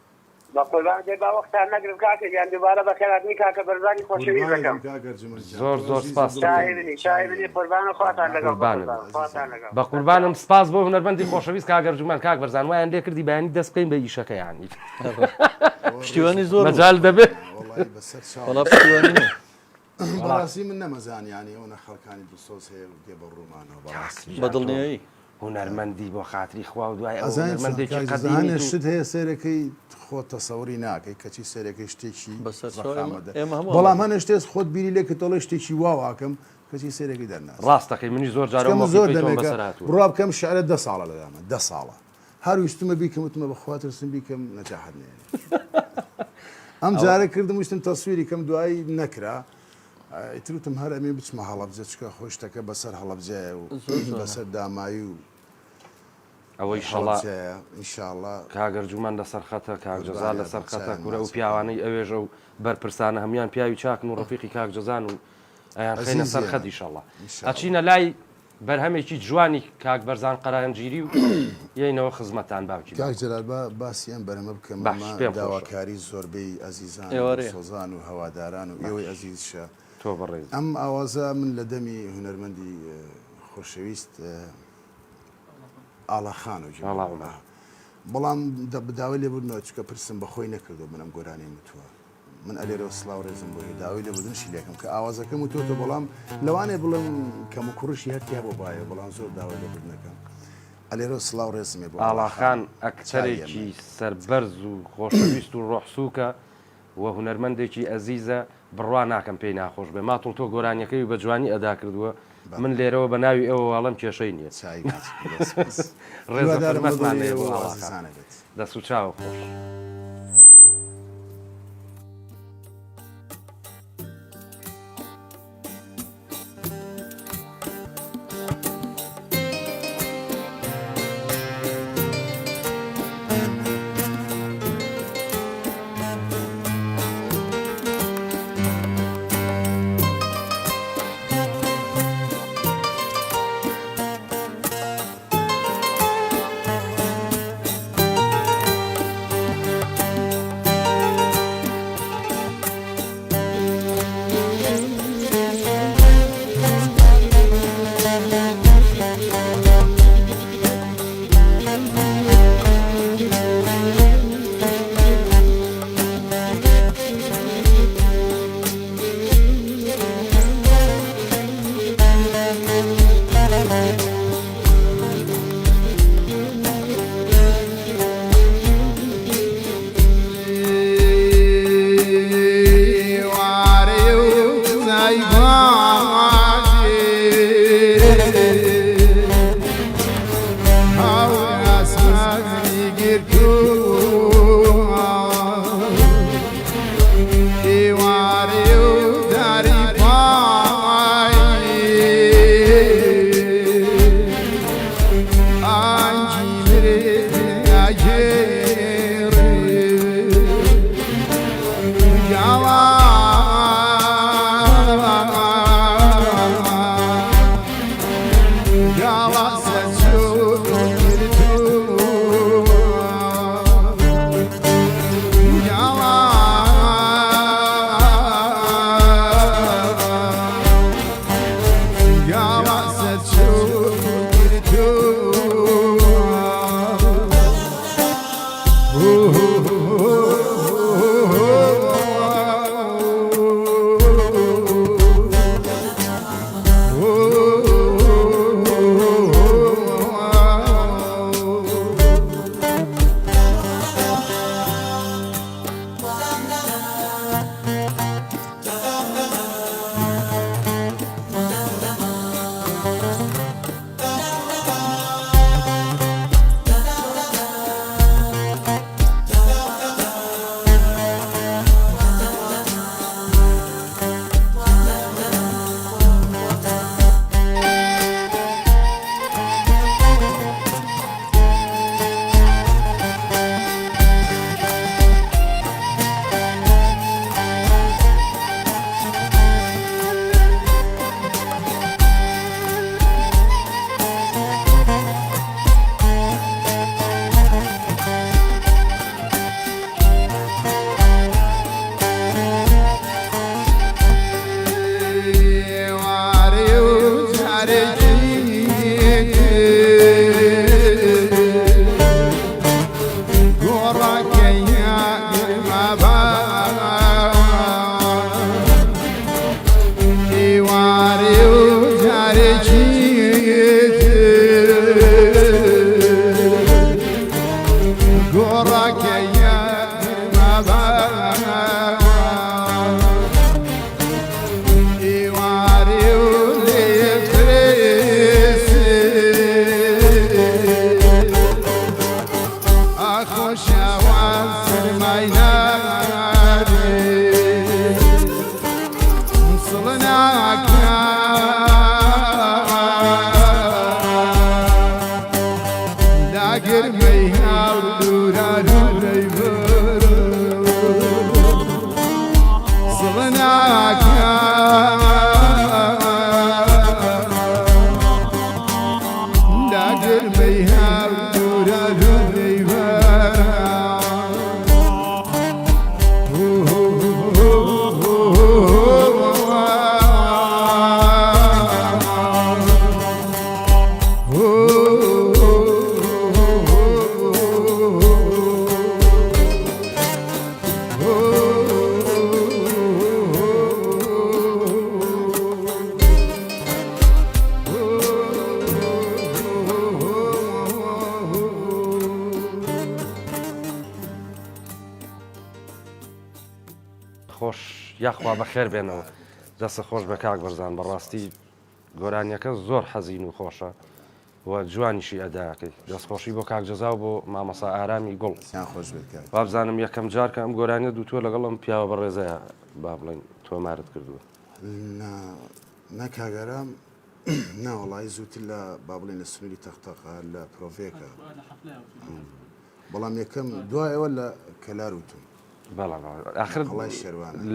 بە قوربان دێ با وەختان نەگرم کاکە گیان دووبارە بەخێراتنی کاکە بەرزانی خۆشەویست دەکەم زۆر سپاس شایبنی قوربان و خواتان لەگەڵ بە قوربانم سپاس بۆ هونەرمەندی خۆشەویست کاک ئەرجومەند کاک بەرزان وایان لێ کردی بەیانی دەست بکەین بە ئیشەکە یانی پشتیوانی زۆر مەجال دەبێت وەڵا پشتیوانی نییە بەڕاستی من نەمەزانیانی ئەوە خەڵکانی دوسۆس هەیە دێ بە ڕوومانەوە بەڕاستی بە دڵنیایی هونەرمەندی بۆ خاتری خوا و دوای ئەزانمەندێکی قەدیمی شت هەیە سێرەکەی خۆت تەسەوری ناکەی کەچی سێرەکەی شتێکی بەڵام هەنە شتێس خۆت بیری لێ کە تۆڵی شتێکی واواکەم کەچی سێرەکەی دەرناس ڕاستەکەی منی زۆر جارە زۆر ڕوا بکەم شعرە 10 ساڵە لەدامە 10 ساڵە هەر ویستمە بیکەم وتمە بەخواترسم بیکەم نەجاحت نێ ئەم جارە کردم وشتم تەسویری کەم دوایی نەکرا ئیتروتم هەر ئەمێ بچمە هەڵەبجە چکە خۆشتەکە بەسەر هەڵەبجەیە و بەسەر دامایی و ئەوەی ئینشاءڵڵا کاک ئەرجومەند لەسەر خەتە کاک جەزا لەسەر خەتە کورە و پیاوانەی ئەوێژە و بەرپرسانە هەمویان پیاوی چاکن و ڕفیقی کاک جەزان و ئەیان خەینە سەر خەت ئینشاءڵڵا ئەچینە لای بەرهەمێکی جوانی کاک بەرزان قەرایەنگیری و یەینەوە خزمەتان باوکی کاک جەلال باسییان بەرەمە بکەم داواکاری زۆربەی ئەزیزان سۆزان و هەواداران و ئێوەی ئەزیزشە تۆ بەڕێز ئەم ئاوازە من لە دەمی هونەرمەندی خۆشەویست ئاڵاخان و بەڵام داوای لێ بوونەوە چکە پرسم بەخۆی نەکردو منم گۆرانی متووە من ئەلێرەوە سلااو ڕێزم بۆ داوای لێ بودنشی لێکم کە ئاوازەکەم وتۆتە بەڵام لەوانێ بڵم کەم و کوڕشی هەرتیا بۆ باە بەڵام زۆر داوای لێبوونەکەم ئەلێرەوە سلااو ڕێزمێ بۆ ئاڵاخان ئەکتەرێکی سەربەرز و خۆشەویست و ڕۆحسووکە و هونەرمەندێکی ئەزیزە بڕوا ناکەم پێی ناخۆش بێ ماتڵ تۆ گۆرانیەکەی بە جوانی ئەدا کردووە من لێرەوە بە ناوی ئەوە واڵم کێشەی نییە ڕێزەرمەتمانەیە بۆ دەست و چاوە خۆش. خۆش یاخوا بەخێر بێنەوە دەستە خۆش بە کاک بەرزان بەڕاستی گۆرانیەکە زۆر حەزین و خۆشە و جوانیشی ئەداکەی دەستخۆشی بۆ کاک جەزا و بۆ مامەسا ئارامی گوڵ خۆش بێت وابزانم یەکەم جار کە ئەم گۆرانیە دووتووە لەگەڵم پیاوە بەڕێزەیە با بڵێن تۆمارت کردووە نەکاگەرام ناوەڵی زووتر لە با بڵێن لە سنووری تەختەقە لە پرۆڤێکە بەڵام یەکەم دوایەوە لە کەلاروتم آخر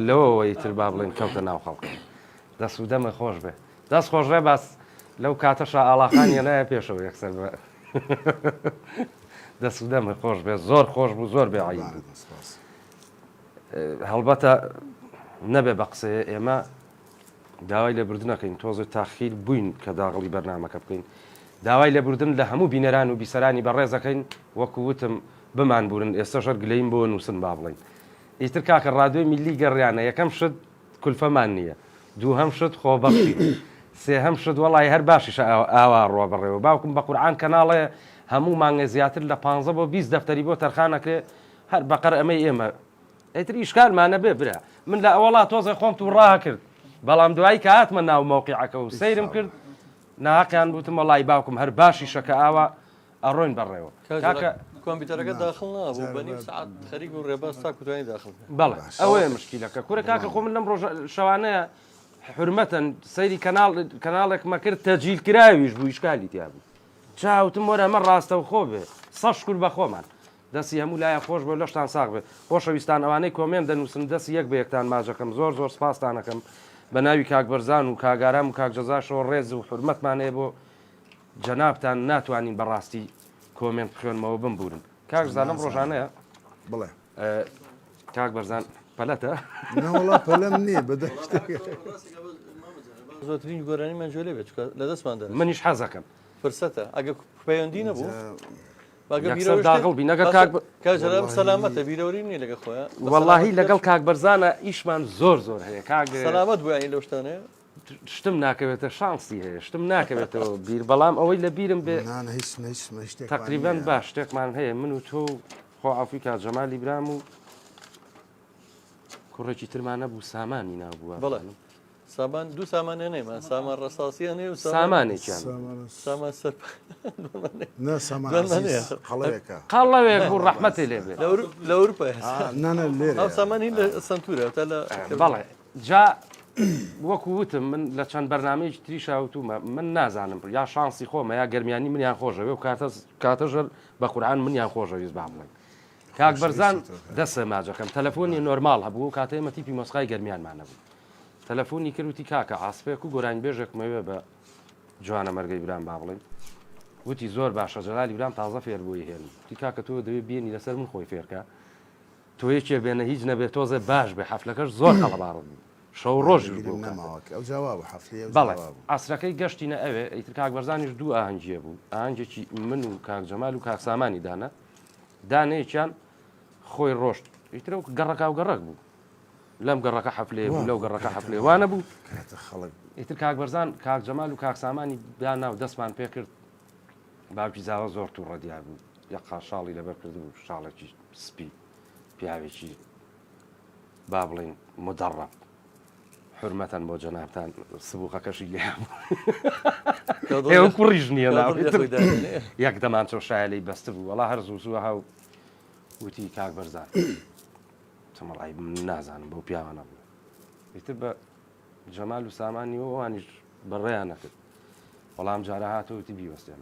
لەوەوەی تر با بڵێن کەوتە ناو خەڵکە دەست و دەمە خۆش بێ دەست خۆشڕێ باس لەو کاتەشە ئاڵاخانیە لایە پێشەوە یەکسەر بە دەست و دەمە خۆش بێ زۆر خۆش بوو زۆر بێعیب بوو هەڵبەتە نەبێ بە قسەیە ئێمە داوای لێبوردنەکەین تۆزە تاخیر بووین کە داغڵی بەرنامەکە بکەین داوای لێبوردن لە هەموو بینەران و بیسەرانی بەڕێزەکەین وەکو وتم بمان بوورن ئێستاشەر گلەیم بۆ نووسن با بڵێن ئیتر کاکە ڕادیۆی میلی گەڕیانە یەکەم شت کولفەمان نییە دووهەم شت خۆبەختی سێهەم شت وەڵی هەر باشیشە ئاوا ڕۆ بڕێەوە باوکم بە قورعان کەناڵێ هەموو مانگە زیاتر لە 15 بۆ 20 دەفتەری بۆ تەرخانەکرێ هەر بەقەر ئەمەی ئێمە ئیتر ئیشکالمانە بێ برا من لە ئەوڵا تۆزە خۆم تو ڕاها کرد بەڵام دوایی کە هاتمە ناو مەوقیعەکە و سەیرم کرد ناقیان بوتم وەڵی باوکم هەر باشیشە کە ئەڕۆین بەڕێوە کاکە کۆمپیوتەرەکە داخل نابوو بە نیم سعات خەریک و ڕێباز تا کوتوانی داخل بەڵێ ئەوەیە مشکیلەکە کورە کاکە خۆ من لەم ڕۆژ شەوانەیە حرمەتەن سەیری کەناڵێکمە کرد تەجیل کراویش بوو ئیشکالی تیا بوو چاوتم وەرە ئەمە ڕاستە و خۆ بێ سەد شکر بە خۆمان دەستی هەموو لایە خۆش بۆ لەشتان ساغ بێت خۆشەویستان ئەوانەی کۆمێن دەنووسن دەستی یەک بە یەکتان ماژەکەم زۆر زۆر سپاستانەکەم بە ناوی کاک بەرزان و کاگارام و کاک جەزاشەوە ڕێز و حرمەتمانەیە بۆ جەنابتان ناتوانین بەڕاستی کۆمنت خوێنمەوە بمبورن کاک زانم ڕۆژانەیە بڵێ کاک بەرزان پەلەتە نەوەڵا پەلەم نییە بەدەشت زۆرترین گۆرانی من جۆلێ بێت لە دەستماندا منیش حەزەکەم فرسەتە ئەگە پەیوەندی نەبوو داغڵ بی نەگە کاجرام سەلامەتە بیرەوری نیە لەگە خۆیان وەڵاهی لەگەڵ کاک بەرزانە ئیشمان زۆر زۆر هەیە کاک سەلامەت بووانی لەو شتانەیە شتم ناکەوێتە شانسی هەیە شتم ناکەوێتەوە بیر بەڵام ئەوەی لە بیرم بێ تقریبان باش شتێکمان هەیە من و تۆ خۆ ئافی کات جەمالی برام و کوڕێکی ترمانە بوو سامانی نابووە بەڵێ سامان دوو سامانە نێمان سامان ڕەساسیان هەیە و سامانێکیان سامان سەر قەڵەوێک بوو ڕەحمەتی لێ بێت لە ئەوروپای ئەو سامانی لە سنتورە تا لە بەڵێ جا وەکو وتم من لە چەند بەرنامەیەکی تری شاوتومە من نازانم یا شانسی خۆمە یا گەرمیانی منیان خۆشەوێ و کاتەژەر بە قورعان منیان خۆشەویست با بڵێن کاک بەرزان دەسە ماجەکەم تەلەفۆنی نۆرمال هەبوو کاتەیەمە تیپی مۆسقای گەرمیانمانە بوو تەلەفۆنی کردوتی کاکە ئاسپێک و گۆرانی بێژێکمەوێ بە جوانە مەرگەی برام با بڵێن وتی زۆر باشە جەلالی برام تازە فێر بووی هێن تی کاکە تۆ دەوێت بێنی لەسەر من خۆی فێرکە تۆ یەکێ بێنە هیچ نەبێت تۆزە باش بێ حەفلەکەش زۆر قەڵەباڕ بوو شەو ڕۆژی بەڵێ ئاسرەکەی گەشتینە ئەوێ ئیتر کاک بەرزانیش دوو ئاهەنگیە بوو ئاهەنگێکی من و کاک جەمال و کاک سامانی دانە دانەیەکیان خۆی ڕۆشت ئیترە گەڕەکا و گەڕک بوو لەم گەڕەکە حەفلێ بوو لەو گەڕەکە حەفلێ وانە بوو ئیتر کاک بەرزان کاک جەمال و کاک سامانی دانا و دەستمان پێ کرد باوکی زاوە زۆر توو ڕەدیا بوو یەقا شاڵی لەبەر کرد بوو شاڵێکی سپی پیاوێکی با بڵێن مدەڕەب حرمەتەن بۆ جەنابتان سبووقەکەشی لێ ئێوە کوڕیش نییە یەک دەمان چۆ شایە لی بەستە بوو وەڵا هەر زوو زووە هاو وتی کاک بەرزان چمەڵای نازانم بۆ پیاوانە بوو ئیتر بە جەمال و سامانی ئەوانیش بەڕێیان نەکرد وەڵام جارە هاتەوەتی بیوەستێن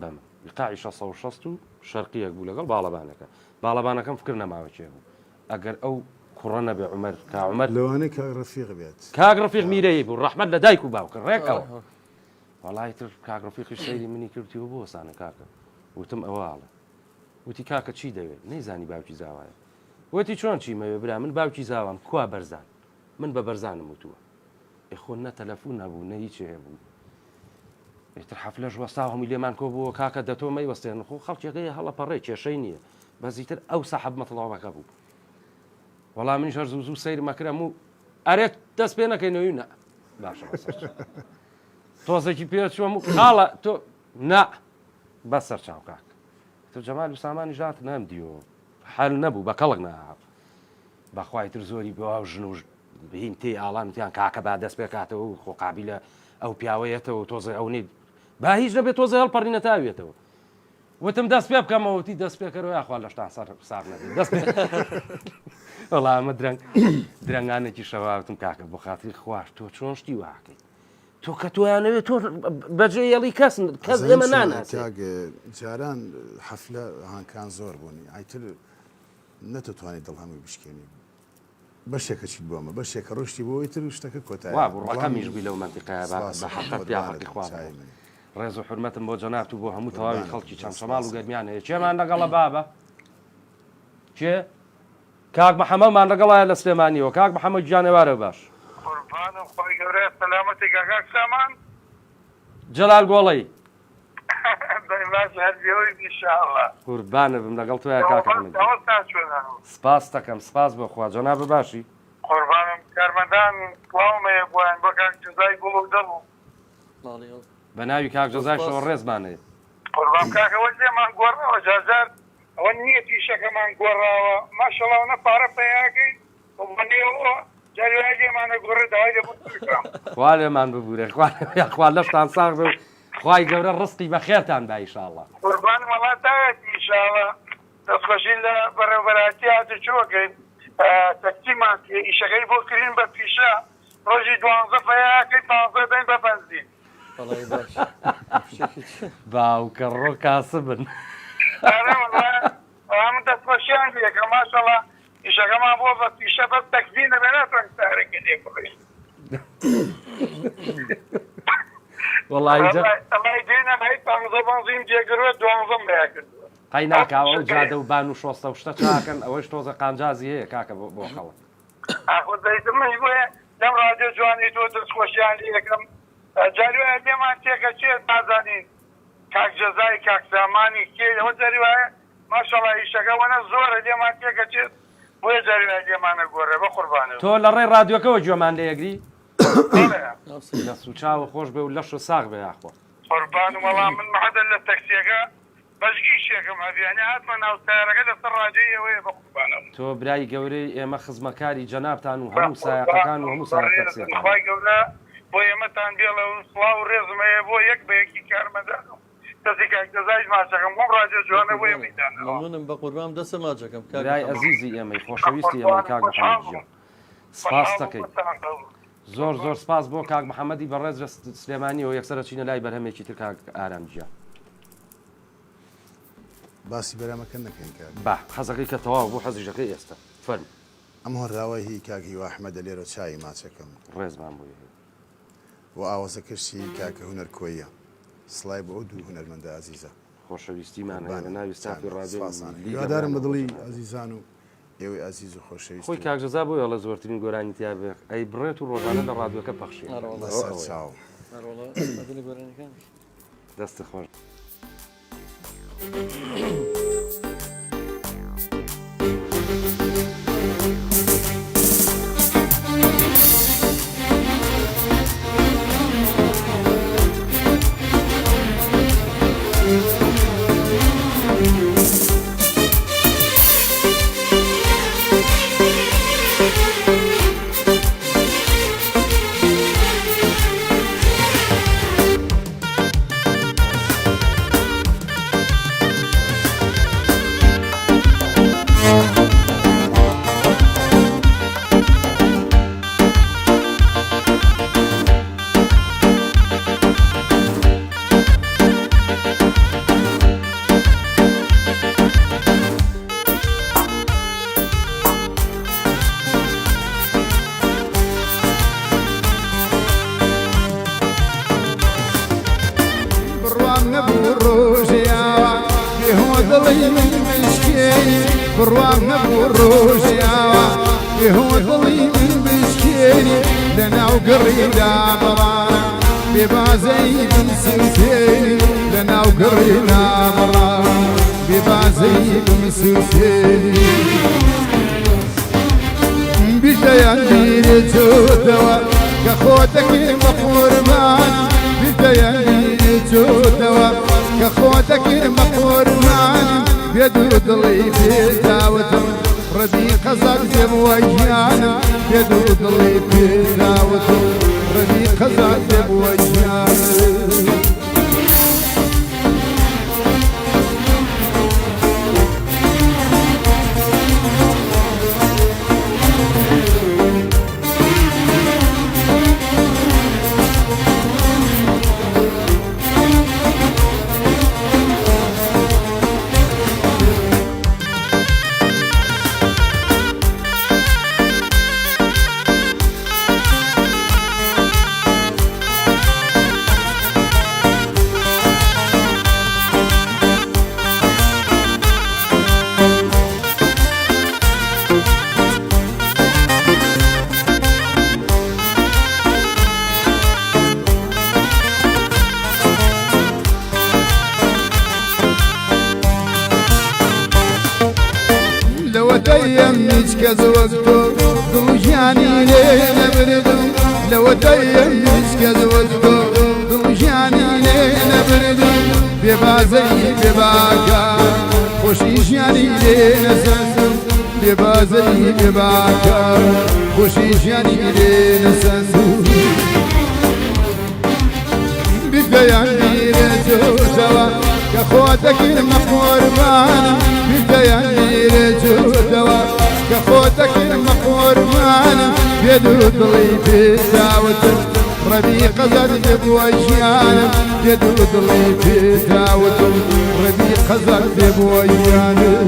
بەمە قاعی 660 و شەرقیەک بوو لەگەڵ باڵەبانەکە باڵەبانەکەم فکر نەماوە چێ بوو ئەگەر ئەو کوڕە نەبێ عومەر کاعومەر لەوانەی کاک ڕەفیق بێت کاک ڕەفیق میرەیە بوو ڕەحمەت لە دایک و باوکە ڕێکەوە وەڵای تر کاک ڕەفیقی سەیری منی کردیوە بۆ سانە کاکە وتم ئەوواڵە وتی کاکە چی دەوێت نەیزانی باوکی زاوایە وتی چۆن چیمەوێ برا من باوکی زاوام کوا بەرزان من بە بەرزانم وتووە ئێخۆ نە تەلەفۆن نەبوو نە هیچ هەبوو ئێتر حەفلەش وەستا هەمووی لێمان کۆ بووە کاکە دەتۆ مەیوەستێن خۆ خەڵکێکەیە هەڵە پەڕێ کێشەی نییە بەزیتر ئەو سەحەب مەتڵاوەکە بوو وەڵام منیش هەر زوو زوو سەیرمە کرەم و ئەرێت دەست پێ نەکەینەوەی نە باشە تۆزێکی پێ چووەم و خاڵە تۆ نا بەس سەر چاو کاک تۆ جەمال و سامانی ژات نەم دیەوە حەل نەبوو بە کەڵک ناهاو بەخوای تر زۆری بۆ ئەو ژن و بهین تێ ئاڵانتیان کاکە با دەست پێکاتەوە و خۆقابیلە ئەو پیاوەیەتەوە تۆزە ئەو نیت با هیچ نەبێت تۆزە هەڵپەڕی نەتاوێتەوە وتم دەست پێ بکەمەوەتی دەست پێکەرەوە یاخوا لەشتان ساغ نەبێت دەست پێ وەڵامە درەنگانێکی شەواوتم کاکە بۆ خاتری خواش تۆ چۆن شتی واکەیت تۆ کە تۆیانەوێت تۆ بەجێ یەڵی کەس ئێمە ناناسێت جاران حەفلە هانکان زۆر بوونی ئایتر نەتوانێت دڵ هەمووی بشکێنی بەشێکە چیت بۆمە بەشێکە ڕۆشتی بۆی تر شتەکە کۆتایی وا بوو ڕەقەمیش بووی لەو مەنتیقەیە بە حەقەت پیاوەکەی خوا ڕێز و حرمەتم بۆ جەنابت و بۆ هەموو تەواوی خەڵکی چەند شەماڵ و گەرمیان هەیە چێمان لەگەڵە بابە چێ کاک محەممەدمان لەگەڵایە لە سلێمانیەوە کاک محەممەد گیانێوارە باش جەلال گۆڵەی قوربانە بم لەگەڵ تۆیە کاکە سپاس دەکەم سپاس بۆ خوا جەنابە باشی قوربانم کارمەندان کڵاومەیە بۆیان بۆ کاک جەزای گوڵ و دەبوو بە ناوی کاک جەزای شەوە ڕێزمانەیە قوربان کاکەوە لێمان گۆڕنەوە جارجار ئەوە نییە پیشەکەمان گۆڕاوە ماشەڵاوە پارە پێیاکەی بەنێەوە جاریای لێمانە گۆڕێ داوای دەبوو خوا لێمان ببوورێ خوا لەشتان ساغ بێ خوای گەورە ڕستقی بە خێرتان با ئیشاڵڵا قوربان وڵاتایەتی ئیشاڵڵا دەستخۆشین لە بەڕێوەبەراتی هاتە چۆکەین تەکتیمان ئیشەکەی بۆ کردین بە پیشە ڕۆژی 12 فەیاکەی 15 دەین بە بەنزین باوکە ڕۆ کاسە بن ئەم دەستخۆشیان بێکە ماشەڵڵا ئیشەکەمان بۆ بە پیشە بەس تەکبیر نەبێناتوان سارێکی لێ بڕێن وەڵی ئەڵی دێنە هەی 15 بەنزین جێگروە 12 بیا کردووە قەی ناکاوە جادە و بان و شۆستە و شتە چاکەن ئەوەش تۆزە قانجازی هەیە کاکە بۆ خەڵک ئاخۆ دەیتمەش بۆیە لەم ڕادیۆ جوانی تۆ دەستخۆشیان یەکەم جاروایە لێمان تێکە چێت نازانین کاک جەزای کاک سامانی کێ ئەوە جاروایە ماشەڵڵا ئیشەکە وەنە زۆرە لێمان تێکە چێت بۆیە جاروایە لێمانە گۆڕێ بە قوربانە تۆ لە ڕێی ڕادیۆکەوە گوێمان لێگری دەست و چاوە خۆش بێ و لەش و ساغ بێ یاخۆ قوربان و وەڵام من مەحەدە لە تەکسیەکە بەشگی شێکم هەبیانە هاتمە ناو سایارەکە لەسەر ڕادیۆی ئەوەیە بە قوربانەوە تۆ برای گەورەی ئێمە خزمەکاری جەنابتان و هەموو سایقەکان و هەموو سایق تەکسیەکان خی گەورە بۆ ئێمەتان بێڵە و سڵاو و ڕێزمەیە بۆ یەک بە یەکی کارمەدانم کەسی کاک جەزایش ماچەکەم بۆم ڕادیۆ جوانە بۆ ئێمەدانەوە مەمنونم بە قوربان دەسە ماچەکەم برای ئەزیزی ئێمەی خۆشەویستی ئێمەی کاک محەممەدجیۆ سپاس دەکەین زۆر زۆر سپاس بۆ کاک محەممەدی بەڕێز سلێمانی و یەکسەرە چینە لای بەرهەمێکی تر کاک ئارامجیە باسی بەرامەکە نەکەین کار با حەزەکەی کە تەواو بۆ حەزیژەکەی ئێستا فەرمی ئەم هۆڕاوای هی کاکی و ئەحمەدە لێرە چای ماچەکەم ڕێزمان بووی و ئاوازەکەشی کاکە هونەر کۆیە سڵای بۆ دوو هونەرمەندە عزیزە خۆشەویستیمان هەیە ناوی ستافی ڕادیۆدارم بەدڵی ئازیزان و ئێوەی ئازیز و خۆشەویست خۆی کاکجەزا بۆ لە زۆرترین گۆرانی تیا بێ ئەی بڕێت و ڕۆژانە لە ڕادیۆکە پەخشی چاو دەستی خۆش بڕوام نەبوو ڕۆژیاوە بێهۆ دڵی من بشکێنی لەناو گەڕیدا بەڕانە بێبازەی من سووتێنی لەناو گەڕیدا بەڕانە بێبازەی من سووتێنی بیردەیان بیرێ چۆتەوە کە خۆتەکەی بە قوربان بیردەیان بیرێ چۆتەوە کە خۆتەکەی بە قوربان بێدوو دڵی پێداوتم ڕەدی قەزاق دێبووە گیانم بێدوو دڵی پێداوتم ڕەدی قەزاق دێبووە گیانم هیچ کەس وەک تۆ دڵژیانی لێ نەبردم لەوەتەیە هیچ کەس وەک تۆ دڵژیانی لێ نەبردم بێبازەی بێباکار خۆشی ژیانی لێ نەسەندم بێبازەی بێباکار خۆشی ژیانی لێ نەسەندم بیردەیان بیرێ جودوا كخوتك المقربان بديان جودوا كخوتك المقربان بيدود لي في دعوة ربيق زاد بوجيان بيدود لي في دعوة ربيق زاد بوجيان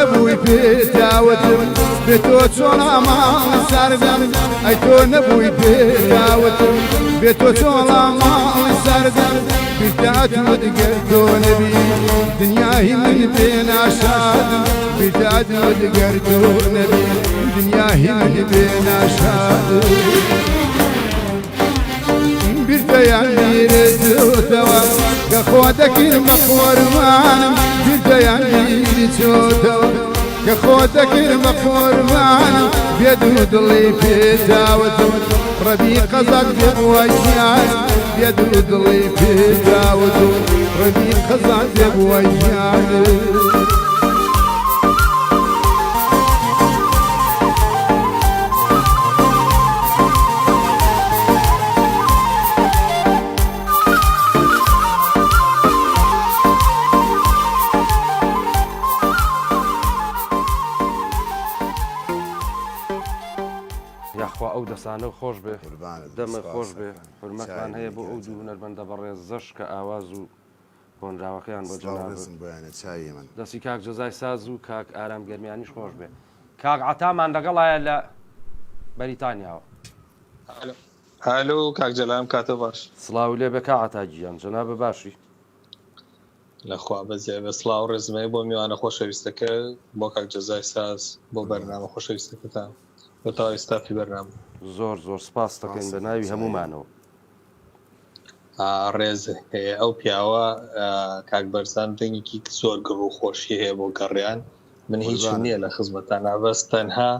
نبوي بتاوتم بتوت صولا ما سردم ايتو نبوي بتاوتم بتوت صولا ما سردم بتاعت مدقردو نبي دنياي من بين عشاد بتاعت مدقردو نبي دنياي من بين عشاد برديان توا كخوتك المقور مانم برديان توا كخوتك المقور مانم بيدود اللي في داوتم ربيق زاد بوجيان بيدود اللي في داوتم ربيق زاد بوجيان یاخوا ئەو دەسانە و خۆش بێ دەمە خۆش بێ حرمەتمان هەیە بۆ ئەو دوو هونەرمەندە بەڕێز زەش کە ئاواز و کۆنراوەکەیان بۆ جەنابم دەستی کاک جەزای ساز و کاک ئارام گەرمیانیش خۆش بێ کاک عەتامان لەگەڵایە لە بەریتانیاوە هالو کاک جەلام کاتە باش سڵاو لێ بێ کا عەتاجییان جەنابە باشی لەخوا بەزیێ بە سڵاو ڕێزمەی بۆ میوانە خۆشەویستەکە بۆ کاک جەزای ساز بۆ بەرنامە خۆشەویستەکەتان بۆ تاوای ستافی بەرنامە زۆر زۆر سپاس دەکەین بە ناوی هەمومانەوە ڕێز هەیە ئەو پیاوە کاک بەرزان دەنگێکی زۆر گڕ و خۆشی هەیە بۆ گەڕیان من هیچ نییە لە خزمەتان نابەست تەنها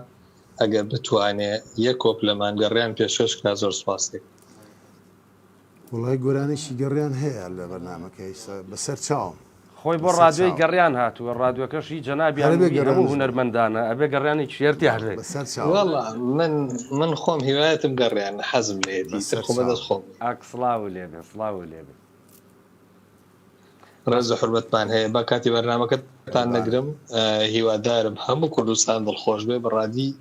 ئەگەر بتوانێت یەک کۆپ لەمان گەڕیان پێشەش کا زۆر سپاسێک وڵای گۆرانێکی گەڕیان هەیە لە بەرنامەکەی بەسەر چاوم خۆی بۆ ڕادیۆی گەڕیان هاتووە ڕادیۆکەشی جەنابیان هەموو هونەرمەندانە ئەبێ گەڕیانی شێرتی هەرێ وەڵا من خۆم هیوایەتم گەڕیان حەزم لێتی خۆ بەدەست خۆم ئاکسڵاو لێبێ سڵاو لێبێ ڕێز و حرمەتمان هەیە با کاتی بەرنامەکەتان نەگرم هیوادارم هەموو کوردستان دڵخۆش بێ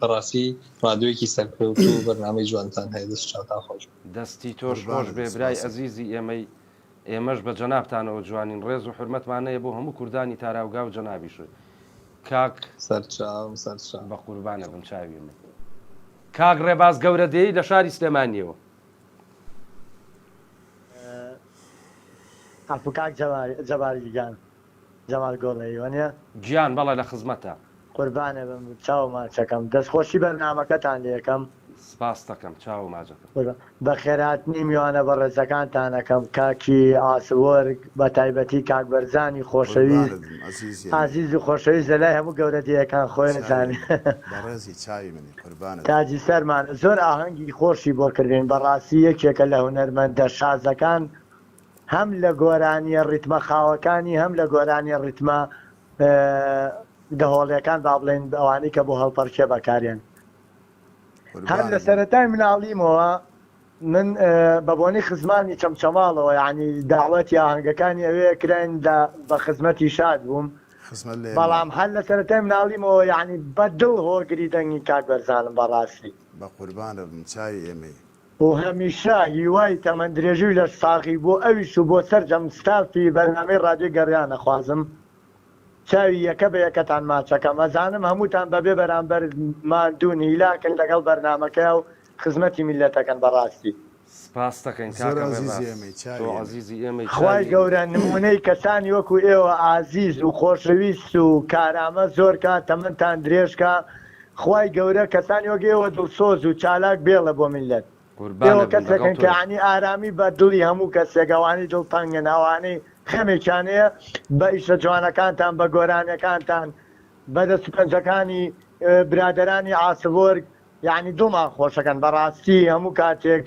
بەڕاستی ڕادیۆیەکی سەرکەوت و بەرنامەی جوانتان هەیە دەست چاوتان خۆش دەستی تۆش خۆش بێ برای ئەزیزی ئێمەش بە جەنابتانەوە جوانین ڕێز و حرمەتمانەیە بۆ هەموو کوردانی تاراوگا و جەنابیش کاک سەرچاو بە قوربانە بم چاوی من کاک ڕێباز گەورە دێی لە شاری سلێمانیەوە کاک جەباری گیان جەمال گۆڵەیەوە نیە گیان بەڵێ لە خزمەتە قوربانە بم چاو ماچەکەم دەستخۆشی بەرنامەکەتان لێکەم سپاس دەکەم چاو ماجەکەم بە خێراتنی میوانە بە ڕێزەکانتانەکەم کاکی ئاسوەرگ بە تایبەتی کاک بەرزانی خۆشەویست عزیز و خۆشەویست لەلای هەموو گەورەتیەکان خۆی نزانێ تاجی سەرمان زۆر ئاهەنگی خۆشی بۆ کردین بەڕاستی یەکێکە لە هونەرمەندە شازەکان هەم لە گۆرانیە ڕیتمە خاوەکانی هەم لە گۆرانیە ڕیتمە دەهۆڵیەکان با بڵێن ئەوانەی کە بۆ هەڵپەرکێ بەکارێن هەر لە سەرەتای مناڵیمەوە من بە بۆنی خزمانی چەمچەماڵەوە یعنی داوەتی ئاهەنگەکانی ئەوەیە کراین بە خزمەتی شاد بووم بەڵام هەر لە سەرەتای مناڵیمەوە یعنی بە دڵ هۆگری دەنگی کاک بەرزانم بەڕاستی بە قوربانە بم چای ئێمەی و هەمیشە هیوای تەمەندرێژووی لە ساغی بۆ ئەویش و بۆ سەرجەم ستافی بەرنامەی ڕادیۆ گەڕیان نەخوازم چاوی یەکە بە یەکەتان ماچەکەم ئەزانم هەمووتان بەبێ بەرامبەر مادوون هیلاکن لەگەڵ بەرنامەکە و خزمەتی میلەتەکەن بەڕاستی سپاس دەکەین خوای گەورە نمونەی کەسانی وەکو ئێوە ئازیز و خۆشەویست و کارامە زۆر کات تەمەتان درێژکە خوای گەورە کەسانی وەگەیەوە دڵسۆز و چالاک بێڵە بۆ میلەت ئێوە کەسێکن کە عنی ئارامی بە دڵی هەموو کەسێکەوانی دڵتەنگن ئەوانەی خەمێکیانەیە بە ئیشە جوانەکانتان بە گۆرانەکانتان بە دەستپەنجەکانی برادەرانی ئاسبۆرگ یعنی دڵمان خۆشەکەن بەڕاستی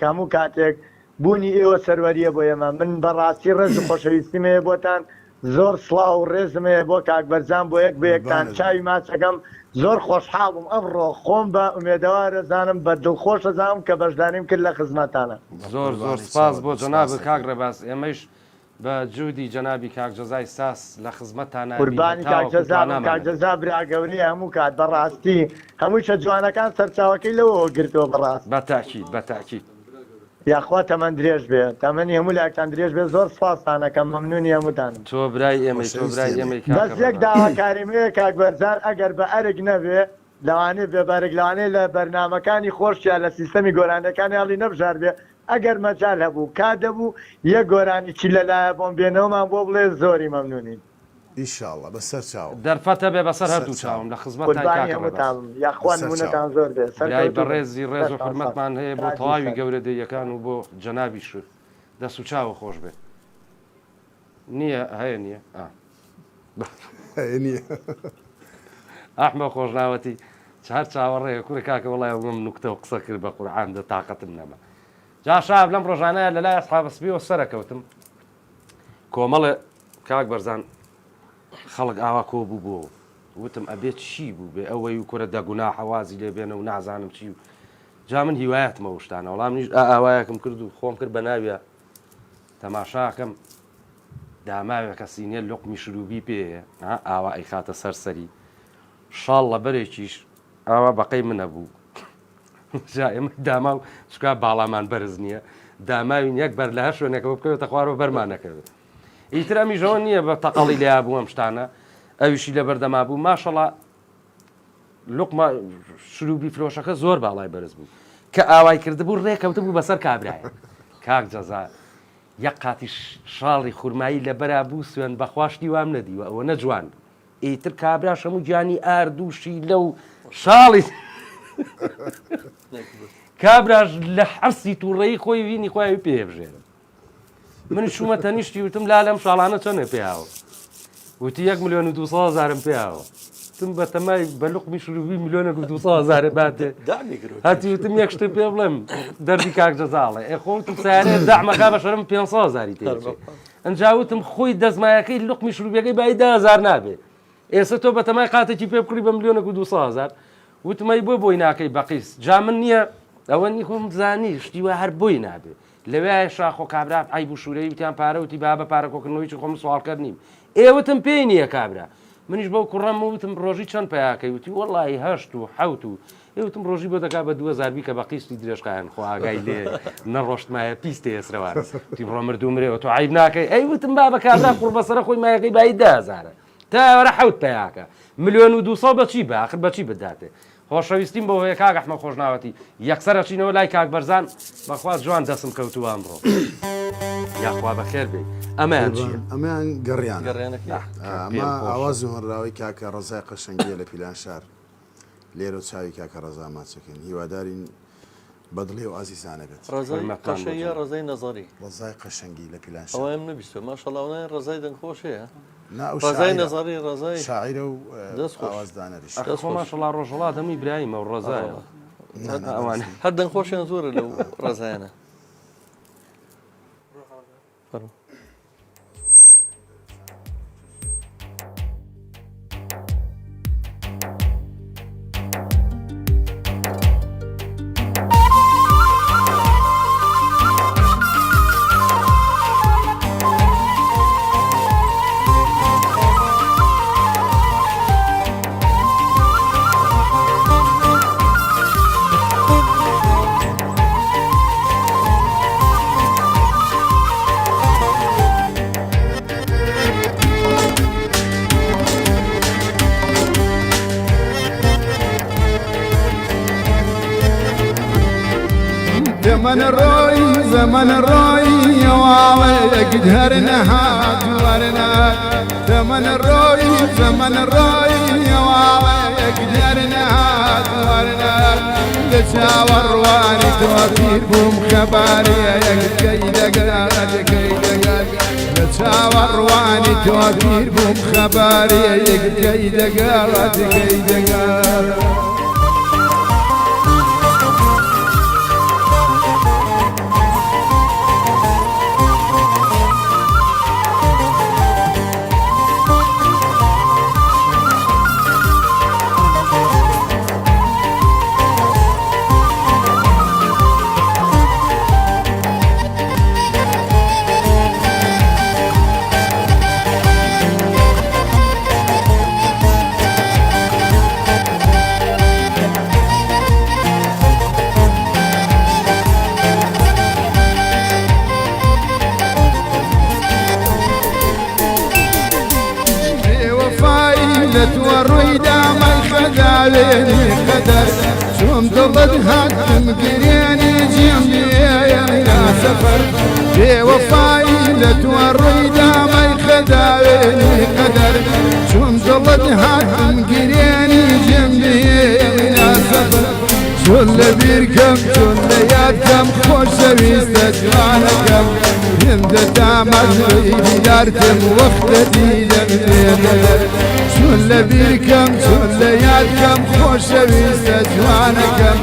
هەموو کاتێک بوونی ئێوە سەروەریە بۆ ئێمە من بەڕاستی ڕێز و خۆشەویستیمەیە بۆتان زۆر سڵاو و ڕێزمەیە بۆ کاک بەرزان بۆ یەک بەیەکتان چاوی ماچەکەم زۆر خۆشحاڵم ئەمڕۆ خۆم بە ئومێدەوارە زانم بە دڵخۆشە زانم کە بەشداریم کرد لە خزمەتانە زۆر زۆر سپاس بۆ جەناب کاک ڕێباز ئێمەش بە جوودی جەنابی کاک جەزای ساس لە خزمەتانە قوربانی کاکجەزا براگەوری هەموو کات بەڕاستی هەمووی شە جوانەکان سەرچاوەکەی لەوە گرتەوە بەڕاست بەتاکید یاخوا تەمەەن درێژ بێ تەمەنی هەموو لاکتان درێژ بێ زۆر سپاسانەکەم مەمنونی هەمووتان تۆ برای ئێمە بەس یەک داواکاریمەیە کاک بەرزان ئەگەر بە ئەرگ نەبێ لەوانێ بێبارێک لەوانەیە لە بەرنمەکانی خۆشیان لە سیستەمی گۆرانەکانی هەڵی نەبژار بێ ئەگەر مەجال هەبوو کادەبوو یەک گۆرانی چی لەلایە بۆم بێنەوەمان بۆ بڵێ زۆری مەمنونین ئیشاڵڵە بەسەر چاو دەرفەتە بێ بەسەر هەردوو چاوم لە خزمەتان یاخوان نمونەتان زۆر بێ بەڕێزی ڕێز و حرمەتمان هەیە بۆ تەواوی گەورە دەیەکان و بۆ جەنابیش دەست و چاوە خۆش بێ نییە هەیە نییە ئەحمە خۆشناوەتی چهار چاوەڕێە کوڕی کاکە وڵای وم نوکتە و قسە کرد بە قورعان دە تااقەتم نەما جا شاب لەم ڕۆژانەیە لە لای ئەسحاب سپیەوە سەرەکەوتم کۆمەڵێ کاک بەرزان خەڵک ئاوا کۆ بوو بۆ وتم ئەبێت چی بوو بێ ئەوەی و کورە دەگونا حەوازی لێ بێنە و نازانم چی و جا من هیوایەتمە شتانە وەڵام نیش ئاوایەکم کرد و خۆم کرد بە ناویە تەماشاکەم داماوێ کە سینێ لقمی شروبی پێەیە ئاوا ئەی خاتە سەرسەری شاڵ لە بەرێکیش ئاوا بەقەی منە بوو ئێمە داما و چکا باڵامان بەرز نییە داماوین یەک بەر لە هەر شوێنێکەوە بکەوێتە خوارەوە بەرمانەکەوێت ئیتر ئەمیژەوە نییە بە تەقەڵی لیا بوو ئەم شتانە ئەویشی لە بەردەما بوو ماشەڵا لقمە شروبی فرۆشەکە زۆر باڵای بەرز بوو کە ئاوای کردبوو ڕێکەوتە بوو بەسەر کابرایە کاک جەزا یەک قاتی شاڵی خورمایی لە بەرا بوو سوێن بەخواشتی وام نەدیوە ئەوە نەجوان ئیتر کابراش هەموو گیانی ئاردووشی لەو شاڵی کابراش لە حەرسی تووڕێی خۆی وینی خۆی پێ بژێرم من شومە تەنیشتی وتم لا لەم شاڵانە چەندە پێیاوە وتی 1,200,000 پێیاوە تم بە تەمای بە لوقمی شروبی 1,200,000 باتێ هەتی وتم یەک شتە پێ بڵێم دەردی کاک جەزاڵێ خۆتم سارێ داعمەکە بە شەرم 500,000 تێ ئەنجاوتم خۆی دەزمایەکەی لوقمی شروبیەکەی بای 10,000 نابێ ئێستا تۆ بە تەمای قاتێکی پێ بکڕی بە 1,200,000 وتمەی بۆی ناکەی بەقیس جا من نییە ئەوە نی خۆم زانی شتی وە هەر بۆی نابێ لەوێ شاخۆ کابرا ئای بوو شوورەی وتیان پارەوتی با بە پارەکۆکردنەوەی خۆم سوالکرد نیم ئێوەتم پێی نییە کابرا منیش بەو کوڕەم وتم ڕۆژی چەند پیاکەی وتی وەڵی 8 و 7 و ئێوتم ڕۆژی بۆ دەکا بە 2,000 کە بە قیستی درێژقایان خۆ ئاگای لێ نەڕۆشتمایە پیستی ئێسرەوان تی بڕۆ مردوو مرێەوە تۆ عیب ناکەی ئەی وتم با بە کابرا قوڕ بەسەرە خۆی مایەکەی بای 10,000 تا وەرە 7 پیاکە 1,200,000 بەچی بە آخر بەچی بداتێ خۆشەویستیم بۆ هەیە کاک ئەحمە خۆشناوەتی یەکسەرە چینەوە لای کاک بەرزان بەخواست جوان دەسم کەوتووە ئەمڕۆ یاخوا بەخێر بێ ئەمەیان چییە؟ ئەمەیان گەڕیان ئەمە ئاواز هۆنراوی کاکە ڕزای قەشەنگیە لە پیلانشار لێرە و چاوی کاکە ڕەزا ماچەکەن هیوادارین بەدڵێ و ئازیزانە بێت ڕزای ڕزای نەزاری ڕزای قەشەنگی لە پیلانشار ئەوە ئەم نەبیستە ماشەڵاوانای ڕزای دەنگخۆش هەیە ڕزای نەزاری ڕزای شاعیرە و ئاوازدانەریش ماشەڵا ڕۆژەڵات هەمی برایمە و ڕزایە هەر دەنگخۆشیان زۆرە لەو ڕزایانە زمن الروي زمن الروي يا والله قدرنا هاد ورنا زمن الروي زمن الروي يا والله قدرنا هاد ورنا لشاور واني توفير بوم خباري يا كيدا قاد كيدا لشاور واني توفير بوم خباري يا كيدا قاد كيدا والرويدة ما يخدعليني قدر شوم ضلد هاتم قريني جنبي يا سفر في وفايلة والرويدة ما يخدعليني قدر شوم ضلد هاتم قريني جنبي يا سفر شل بيركم شل يدكم خوش بيستجوانكم يمدى تعمل دارتم وقتي لمدينة شل بيركم شل يدكم خوش بيستجوانكم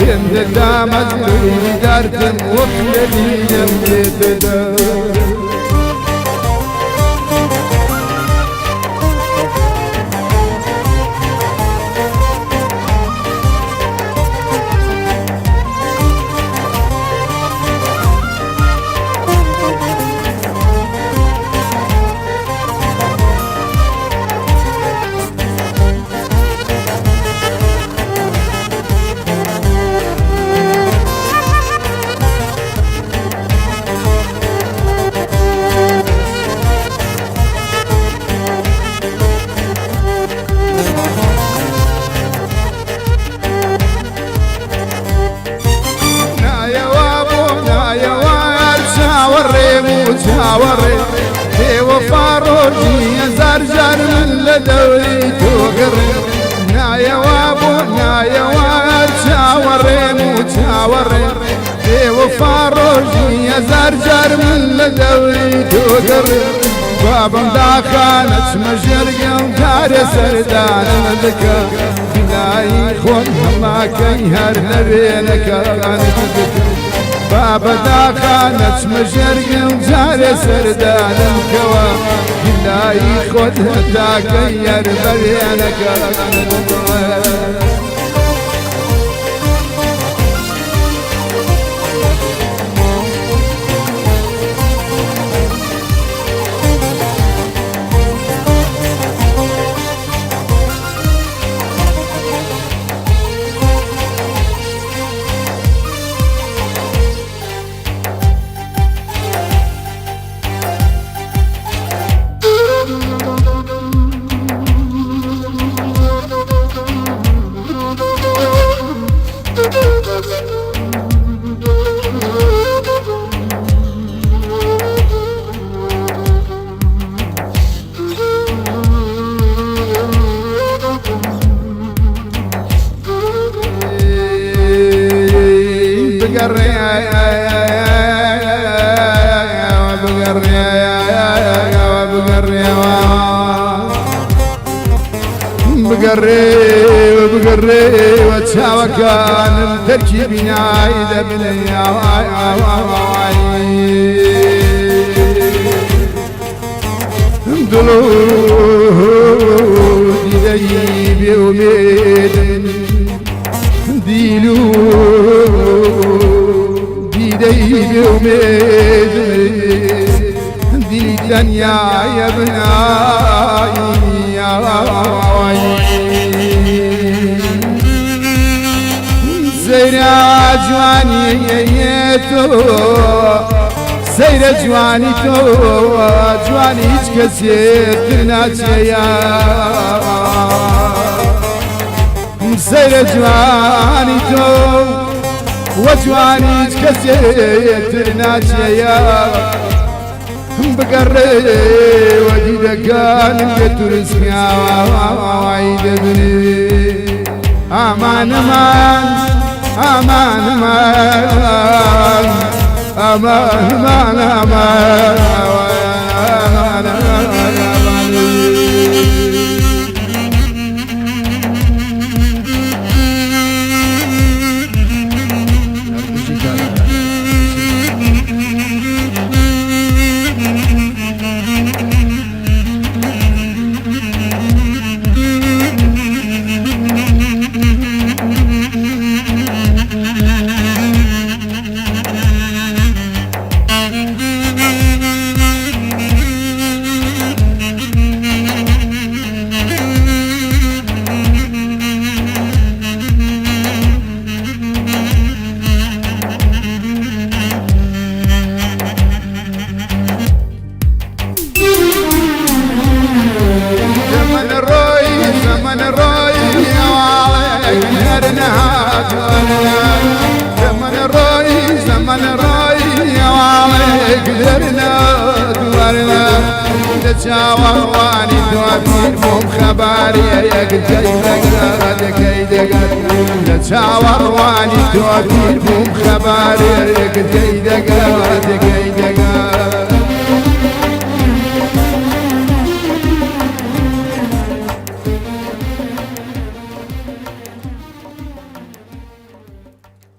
يمدى تعمل دارتم وقتي لمدينة شاوري في وفاروجي زرجر من لدوري توقري نايا وابو نايا وار شاوري شاوري في وفاروجي زرجر من لدوري توقري بابم داخانت مجرق دار سردان مدكا بناي خون ما كيهر نبينك بابا داخانت مجرق وجاري سردان الكوا لا يخوتها تاكير برينك بقري وتشاوكان تركيبنا إذا بليا دلو دي بيوميد ديلو دي بيوميد دي الدنيا يا بناي سيرا جواني تو سيرا جواني تو جواني هيچ كسي ناچيا سيرا جواني تو وجوانيش كسيت ناچيا بقري ودي دقان بترس يا وعيد بني امان امان امان امان امان امان شاورواني دوابير مو خباري يا قد كيدك شاورواني دوابير مو خباري يا قد كيدك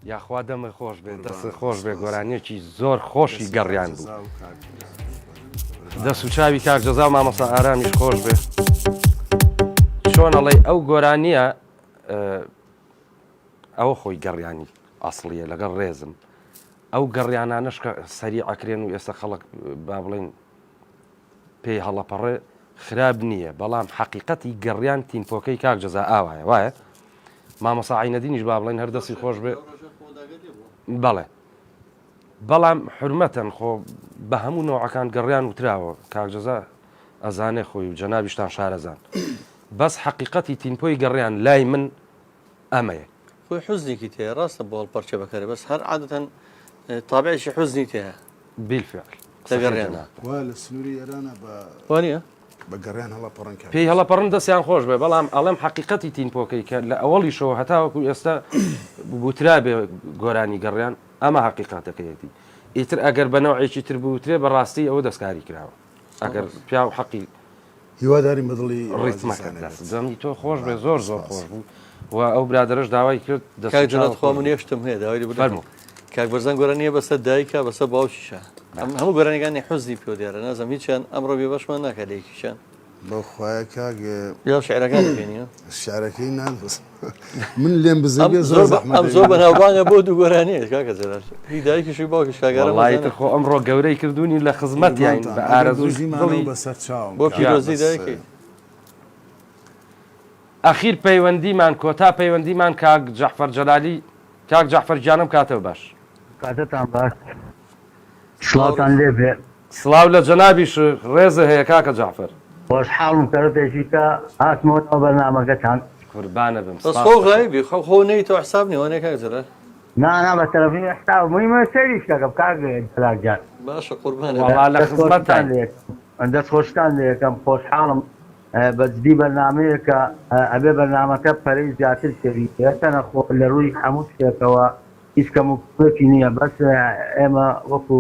یاخوا دەمە خۆش بێ دەست خۆش بێ گۆرانیەکی زۆر خۆشی گەڕیان بوو دەست و چاوی کاک جەزا و مامۆستا ئارامیش خۆش بێ چۆن ئەڵێ ئەو گۆرانیە ئەوە خۆی گەڕیانی ئەسڵیە لەگەڵ ڕێزم ئەو گەڕیانانش کە سەری ئەکرێن و ئێستا خەڵک با بڵێن پێی هەڵەپەڕێ خراب نییە بەڵام حەقیقەتی گەڕیان تینپۆکەی کاک جەزا ئاوایە وایە مامۆستا عینەدینیش با بڵێن هەردەستی خۆش بێ بەڵێ بەڵام حرمەتەن خۆ بە هەموو نۆعەکان گەڕیان وتراوە کاک جەزا ئەزانێ خۆی و جەنابیشتان شارەزان بەس حەقیقەتی تینپۆی گەڕیان لای من ئەمەیە خۆی حوزنێکی تەیە ڕاستە بۆڵ پەرچە بەکارێ بەس هەر عادەتەن تابعێکی حوزنی تەیە بیلفعل تەگەڕێنە لە سنووری ئێرانە وانە بەگەڕیان هەڵەپەڕن پێی هەڵەپەڕن دەستیان خۆش بێ بەڵام ئەڵێم حەقیقەتی تینپۆکەی کە لە ئەوەڵیشەوە هەتاوەکو ئێستا بوترا بێ گۆرانی گەڕیان ئەمە حەقیقەتەکەیەتی ئیتر ئەگەر بەنەوەیەکی تر بوترێ بەڕاستی ئەوە دەستکاری کراوە ئەگەر پیا و حەقی هیواداری مەدڵی ڕیتمەکە دەمی تۆ خۆش بێ زۆر زۆر خۆش بوو و ئەو برادرش داوای کرد دەستخوا من یەشتم هەیە داوای بفەرموو کاک بەرزان گۆرانیە بەسەر دایکە بەسەر باوکیشە هەموو گۆرانیەکانی حوزنی پێ دیارە نازەم هیچیان ئەمڕۆ بێ بەشمان ناکات لە یەکیشان بەخوایە کاک یا شعرەکان بێنیە شارەکەی نانبس من لێم بزەبێ زۆر ئەم زۆر بەناوبانگە بۆ دوو گۆرانیە کاکە جەلال هی دایکیشی باوکیش کاگەرە وڵایەتە خۆ ئەمڕۆ گەورەی کردوونی لە خزمەتیان بە ئارەزوی بەسەر چاوم بۆ پیرۆزی دایکی ئەخیر پەیوەندیمان کۆتا پەیوەندیمان کاک جەعفەر جەلالی کاک جەعفەر گیانم کاتەوە باش کاتتان باش سڵاوتان لێ بێ سڵاو لە جەنابیش ڕێزە هەیە کاکە جەعفەر خۆشحاڵم کەرتێکی کە هاتمەوە بەرنامەکەتان قوربانە بم بەس خۆ غایبی خۆ نەیتەوە حساب نیوانێ کاک جەلال نا بە تەلەفۆنی حساب مهمە سەریش کەکە کاک جەلال باشە قوربانە وەڵا لە خزمەتتان دەست خۆشتان لێ یەکەم خۆشحاڵم بەجددی بەرنامەیە کە ئەبێ بەرنامەکە پەرەی زیاتر سێری ئێستانە خۆ لە ڕووی هەموو شتێکەوە هیچ کەموکێکی نییە بەس ئێمە وەکو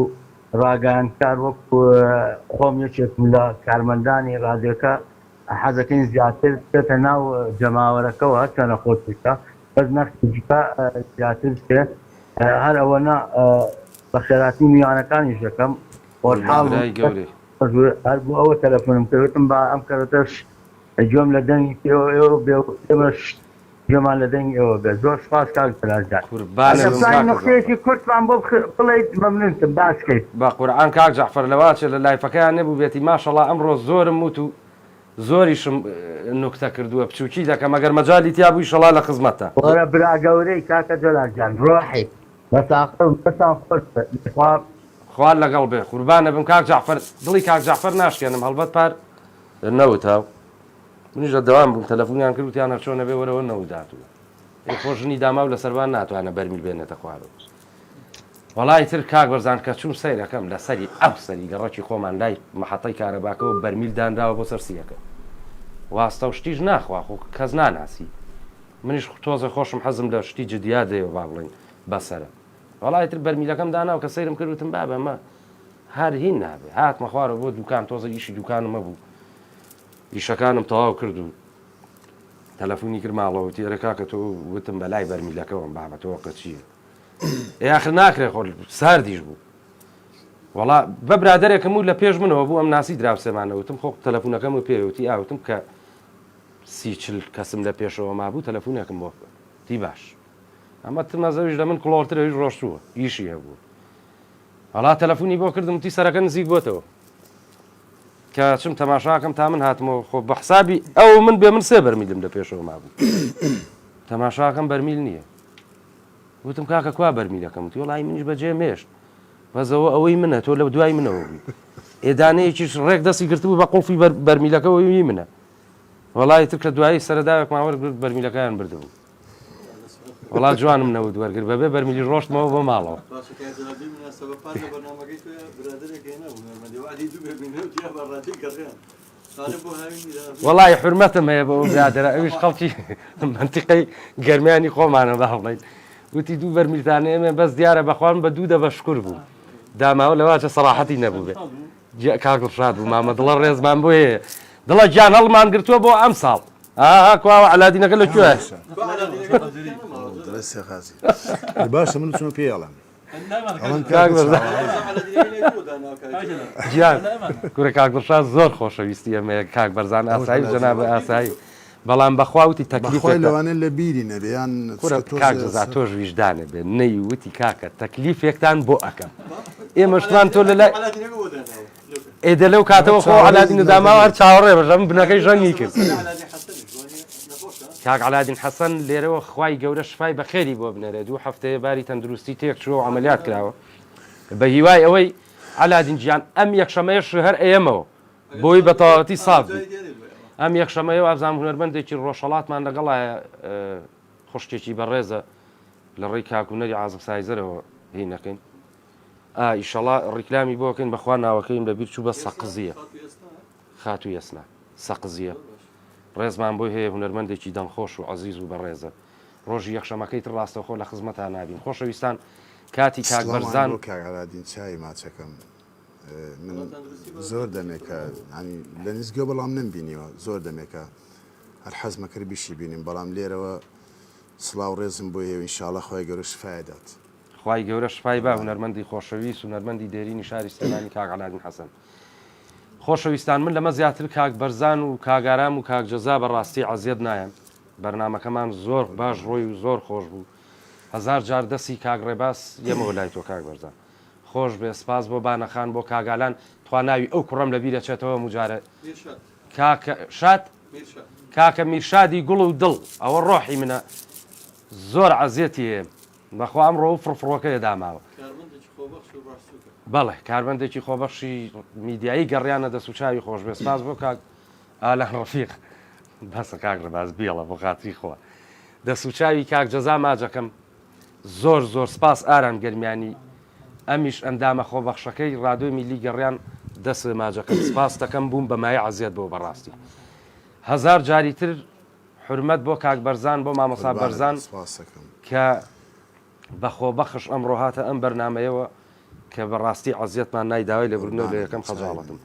ڕاگەیاندکار وەکو خۆم یەکێکم لە کارمەندانی ڕادیۆکە حەزەکەین زیاتر بێتە ناو جەماوەرەکەەوە هەچەنە خۆشیکە بەس نەخسیکە زیاتر بێ هەر ئەوەنە بە خێراتی میوانەکانی ژەکەم خۆشحاڵ هەر بۆ ئەوە تەلەفۆنم کردتم با ئەم کەرەتەش گوێم لە دەنگی ئێوە بێ ئێمەش گوێمان لە دەنگی ئێوە بێ زۆر سپاس کاک جەلال نقطەیەکی کورتمان بۆ بڵێیت مەمنونتم باسکەیت با قورعان کاک جەعفەر لەواتێ لە لایفەکەیان نەبوو بێتی ماشەڵڵا ئەمڕۆ زۆرم وت و زۆریشم نوکتە کردووە بچووکی دەکەم ئەگەر مەجالی تیا بووی شەڵا لە خزمەتە وەرە برا گەورەی کاکە جەلال جان ڕۆحی بەساقم بەسان خۆش خوار لەگەڵ بێ قوربانە بم کاک جەعفەر دڵی کاک جەعفەر ناشکێنم هەڵبەت پار نەوتاو منیش لە دەوام بووم تەلەفۆنیان کرد وتیان هەر چۆنە بێ وەرەوە نەوداتوە خۆژنی داما و لە سەروان ناتوانە بەرمیل بێنێتە خوارەوە. وەڵی تر کاک بەرزان کە چوم سەیرەکەم لە سەری ئەو سەری گەڕەکی خۆمان لای مەحەتەی کارەباکەوە بەرمیل دانراوە بۆ سەرسیەکە واستە و شتیش ناخوا خۆ کەس ناناسی منیش تۆزە خۆشم حەزم لە شتی جدیا دەیەوە با بڵین بەسەرە وەڵی تر بەرمیلەکەم داناوە کە سەیرم کردوتم بابەمە هەر هین نابێ هاتمە خوارە بۆ دوکان تۆزە ئیشی دوکانمە بوو ئیشەکانم تەواو کرد و تەلەفۆنی کرد ماڵەوە تێرە کاکە تۆ وتم بەلای بەرمیلەکەەوەم بابەتەوە کە چییە ئاخر ناکرێ خۆ ساردیش بوو وڵا بە برادێکم و لە پێش منەوە بوو ئەم ناسی دراوسێمانەوتم خۆ تەلەفۆنەکەم و پێوتی ئاوتم کە سیچل کەسم لە پێشەوە مابوو تەلەفۆنێکم بۆ دی باش ئەمە تمەزەویش لە من کڵۆرترەویش ڕۆشتووە ئیشی هەبوو هەڵا تەلەفۆنی بۆ کردم تی سەرەکە نزیک بۆتەوە کە چم تەماشاکەم تا من هاتمەوە خۆ بە حسابی ئەو من بێ من سێ بەرمیلم لە پێشەوە مابوو تەماشاکەم بەرمیل نییە وتم کاکە کوا بەرمیلەکەم تی وڵی منیش بەجێ مێشت بەزەوە ئەوەی منە تۆ لە دوای منەوە بووی ئێدانەیەکیش ڕێک دەستی گرتبوو بە قوڵفی بەرمیلەکەەوەی منە وڵی تر کە دوایی سەرداوێک ماوەرگرت بەرمیلەکەیان بردەبوو وڵات جوانم نەوت وەرگر بەبێ بەرمیلی ڕۆشتمەوە بۆ ماڵەوە وەڵی حرمەتم هەیە بە برادرە ئەویش خەڵکی منتیقەی گەرمیانی خۆمانە باڵین وتی دوو بەرمیلتانە ئێمە بەس دیارە بەخوان بە دوو دەبەشکر بوو داماوە لەواچە سەراحەتی نەبوو بێ کاگڵشاد بوو مامە دڵە ڕێزمان بۆ هەیە دڵە گیان هەڵمان گرتووە بۆ ئەم ساڵ کواوە علادینەکە لەکوێ باشە من چۆن پێڵم گیان کوورە کاگڵشاد زۆر خۆشەویستی ئەمە کاک بەرزان ئاسایی جەنابە ئاسایی بەڵام بەخواوتی تەکلیفی لەوانە لە بیری نەبیان کاکزا تۆش ویژدانە بێ نەیوتی کاکە تەکلیفێکتان بۆ ئەەکەم ئێمە شتوان تۆ لە لای ئێدە لەو کاتەوە خۆ علادین داماوە هەر چاوەڕێ بەژەم بنەکەی ژەنگی کرد کاک علادین حەسەن لێرەوە خوای گەورە شفای بەخێری بۆ بنێرێت دوو هەفتەیە باری تەندروستی تێک چووە و عملیات کراوە بە هیوای ئەوەی علادین گیان ئەم یەکشەمەیەش هەر ئێمەوە بۆی بە تەواوەتی ساف بوو ئەم یەکشەمەیە ئازام هونەرمەندێکی ڕۆژهەڵاتمان لەگەڵایە خوشتێکی بەڕێزە لە ڕێی کاکوونەری عازم سایزەرەوە هینەکەین ئیشەڵا ڕیکلامی بۆکەین بەخوا ناوەکەیم لەبیر چوو بە سەقزیە خاتوو ئێسنا سەقزیە ڕێزمان بۆی هەیە هونەرمەندێکی دەمخۆش و عەزیز و بەڕێزە ڕۆژی یەکشەمەکەی تر ڕاستەوخۆ لە خزمەتان نابین خۆشەویستان کاتی کاک بەرزان کاگالادین چای ماچەکەم من زۆر دەمێکە ینی لە نزگە بەڵام نمبینیەوە زۆر دەمێکە هەر حەزمە کرد بیشی بینیم بەڵام لێرەوە سڵاو ڕێزم بۆ هێوی ئینشاڵڵا خۆی گەورە شفایدات خی گەورە شفای با هونەرمەندی خۆشەویست هونەرمەندی دێرینی شاری سلێمانی کاک علادین حەسەن خۆشەویستان من لەمە زیاتر کاک بەرزان و کاگارام و کاک جەزا بەڕاستی عەزیەت نایەن بەرنامەکەمان زۆر باش ڕۆی و زۆر خۆش بوو هەزار جار دەستی کاک ڕێباس یەمەوە لای تۆ کاک بەرزان خۆش بێ سپاس بۆ بانەخان بۆ کاگالان تواناوی ئەو کوڕم لە بیرەچێتەوە مجارە شات کاکە میرشادی گوڵ و دڵ ئەوە ڕۆحی منە زۆر عەزیەتی هەیە بەخوا ئەمڕۆ فڕفڕۆکەیە داماوە بەڵێ کاربندێکی خۆبەخشی میدیایی گەڕیانە دەسوچاوی خۆش بێ سپاس بۆ کاک ئالە ڕەفیق بەسە کاک ڕێباز بیڵە بۆ خاتری خۆ دەسوچاوی کاک جەزا ماجەکەم زۆر زۆر سپاس ئاران گەرمیانی ئەمیش ئەندامە خۆبەخشەکەی ڕادۆی میلی گەڕیان دەست ماجەکەم سپاس دەکەم بووم بە مای عەزیەت بۆ بەڕاستی هەزار جاری تر حرمەت بۆ کاک بەرزان بۆ مامۆستا بەرزان کە بە خۆبەخش ئەمڕۆ هاتە ئەم بەرنمەیەوە کە بەڕاستی عەزیەتمان نایداوای لە بردنەوە لە یەکەم خەجاڵەتم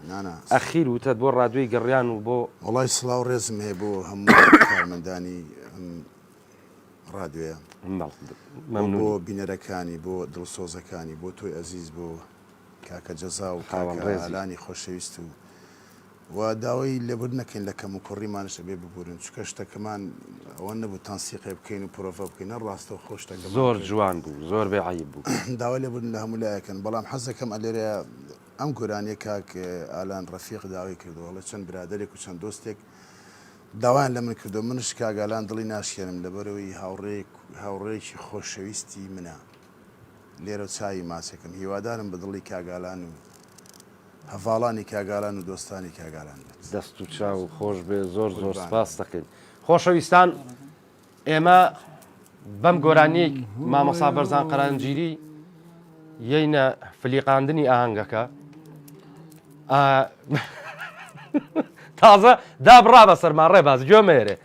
ئەخیر وتەت بۆ ڕادوی گەڕیان و بۆ وڵای سڵاو ڕێزم هەیە بۆ هەموو کارمەندانی ڕادوێە بۆ بینەرەکانی بۆ دڵسۆزەکانی بۆ تۆی ئەزیز بۆ کاکە جەزا و کاکەلانی خۆشەویست و داوای لێبور نەکەین لە کەم و کوڕیمانش بێ ببورن چکە شتەکەمان ئەوە نەبوو تەنسیقی بکەین و پرۆڤە بکەین ڕاستەوە خۆشتەکە زۆر جوان بوو زۆر بێعیب بوو داوای لێبوردن لە هەموو لایەکەن بەڵام حەزەکەم ئەلێرە ئەم گۆرانیە کاک ئالان ڕەفیق داوای کردووەڵە چەند برادێک و چەند دۆستێک داوایان لە من کردو منش کاگالان دڵی ناشێنم لەبەرەوەی هاوڕێکی خۆشەویستی منە لێرە چاوی ماچەکەم هیوادارم بە دڵی کاگالان و هەڤاڵانی کاگالان و دۆستانی کاگالان دەست و چاو خۆش بێ زۆر زۆر سپاس دەکەین خۆشەویستان ئێمە بەم گۆرانی مامەسا بەرزان قەرانگیری یەینە فلیقاندنی ئاهەنگەکە تازە دابڕا بە سەرمان ڕێباز گوێمێرێ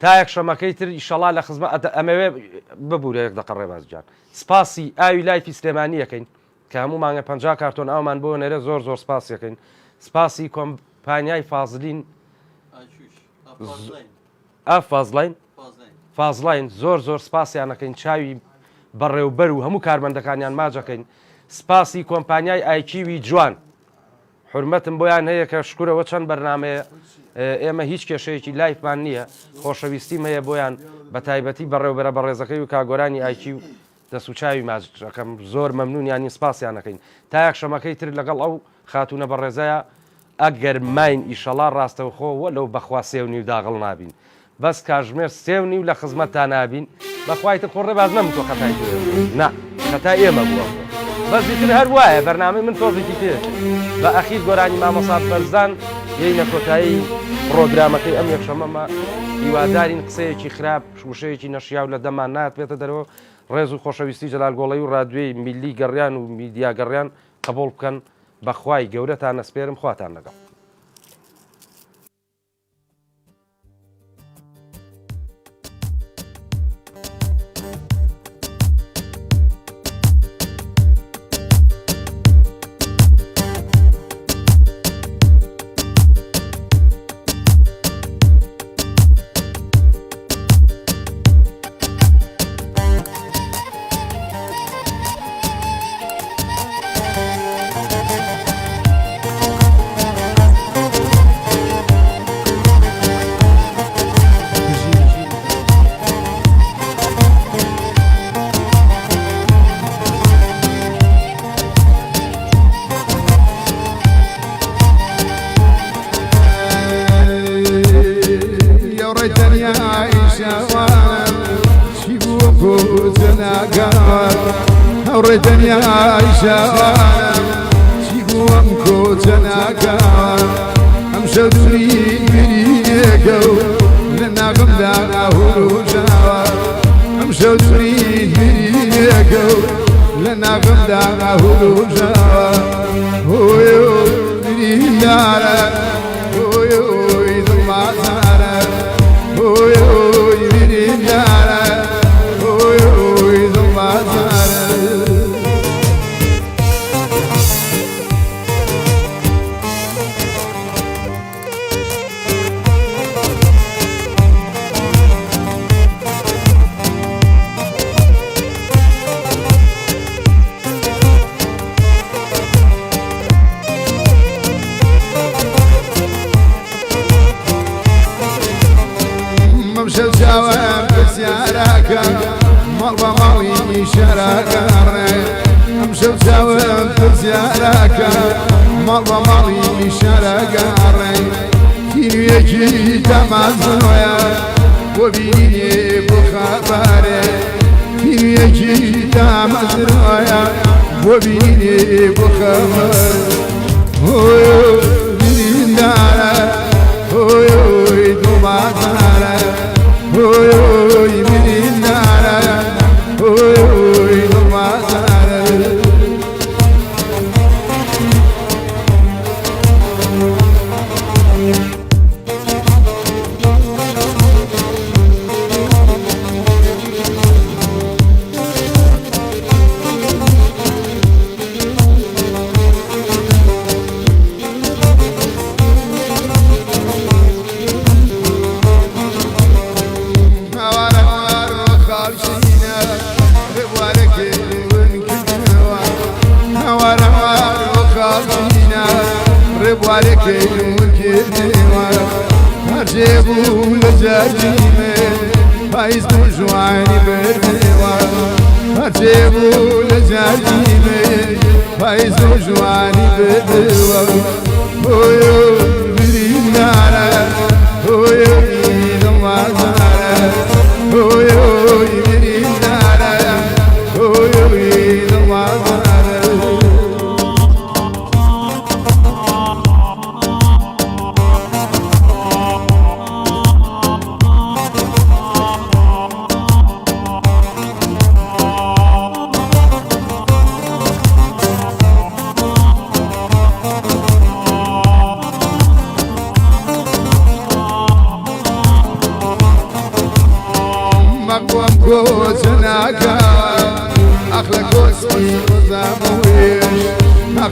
تا یەک شەمەکەی تر ئیشەڵا لە خزمەت ئەمەوێ ببوورە یەک دەقە ڕێباز جان سپاسی ئاوی لایفی سلێمانیەکەین کە هەموو مانگە 50 کارتۆن ئاومان بۆ نێرە زۆر زۆر سپاسیەکەین سپاسی کۆمپانیای فازلین فازلاین زۆر زۆر سپاسیانەکەین چاوی بەڕێوبەر و هەموو کارمەندەکانیان ماجەکەین سپاسی کۆمپانیای ئایکیوی جوان حرمەتم بۆیان هەیە کە شکورەوە چەند بەرنامەیە ئێمە هیچ کێشەیەکی لایفمان نییە خۆشەویستیم هەیە بۆیان بە تایبەتی بەڕێوبەرە بەڕێزەکەی و کاگۆرانی ئایکی و دەسوچاوی ماجەکەم زۆر مەمنونیانی سپاسیانەکەین تا یەک شەمەکەی تر لەگەڵ ئەو خاتونە بەڕێزەیە ئەگەر ماین ئیشەڵا ڕاستەوخۆوە لەو بەخوا سێونی و داغڵ نابین بەس کاژمێر سێونی و لە خزمەتتا نابین بەخوایتە خۆڕێ باز نەمتۆ خەتای نا خەتا ئێمە بووە بەزیتر هەر وایە بەرنامەی من تۆزێکی پێ بە ئەخیر گۆرانی مامەسا بەرزان یەینە کۆتایی پرۆگرامەکەی ئەم یەکشەمەمە هیوادارین قسەیەکی خراپ شوشەیەکی نەشیاو لە دەمان نات بێتە دەرەوە ڕێز و خۆشەویستی جەلال گۆڵەی و ڕادوێی میلی گەڕیان و میدیا گەڕیان قبول بکەن بەخوای گەورەتان نەسپێرم خواتان لەگەڵ دنیا عیشان چی بوم کوچناکان ئەم شەو دووری میرینێکە و لە ناغمدا ناهوروژاوە ئەم شەو دووری میرینێکە و لە ناغمدا ناهوروژاوە هۆی میریندارە هۆی دڵمازارە هۆی میریندارە هۆی دڵمازارە شەوچاوە پرسیارەکە ماڵ بە ماڵی شەراگەڕێ ئەم شەوچاوە پرسیارەکە ماڵ بە ماڵی شەراگەڕێ کینویەکی تەمازۆیە بۆ بینێ بۆ خەبارێ کینویەکی تەمەزۆیە بۆ بینێ بۆ خەبار هۆی بریندارە هۆی دڵمازارە هۆی میریندارە هۆی دڵمازارە هرجبو لجاجيمه فايز بوجواني بردوا هرجبو لجاجيمه فايز بوجواني بردوا هويو برينارا هويو دمازارا هويو برينارا هويو دمازارا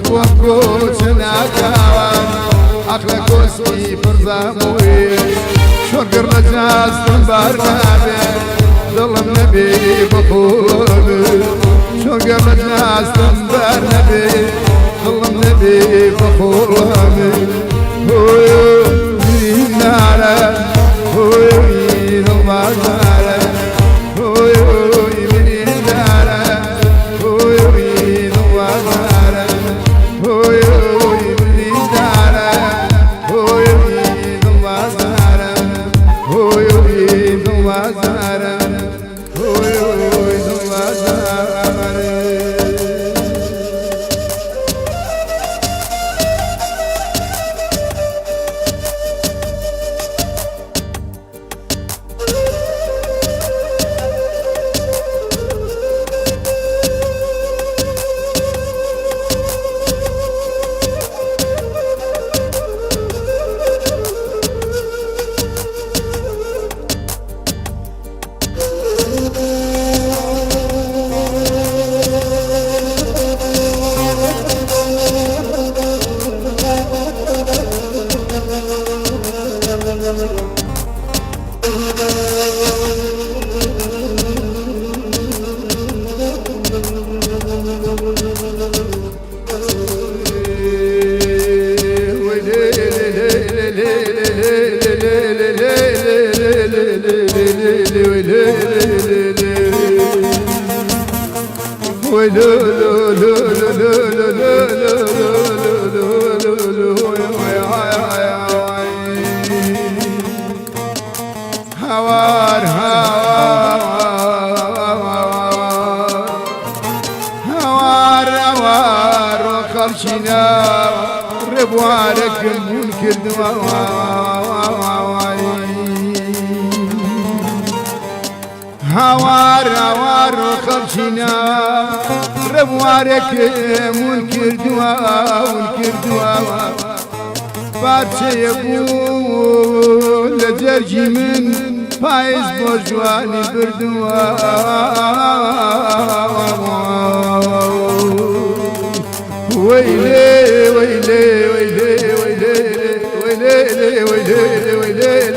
بۆ کۆچە ناکاوان عەقلە کۆسپی پڕزاموێ شۆرگر لە جاستم بار نابێت دڵم نەبێ بەخۆڵم شۆرگر لە جاستم بار نەبێ دڵم نەبێ بەخۆڵم نارە دڵبازارە هوار وخلشنا ربوارك منكر هوار وخلشنا ربوارك منكر دوا بارچه يقول لجرجي من فايز بوجواني بردوا ويلي ويلي ويلي ويلي ويلي ويلي ويلي ويلي ويلي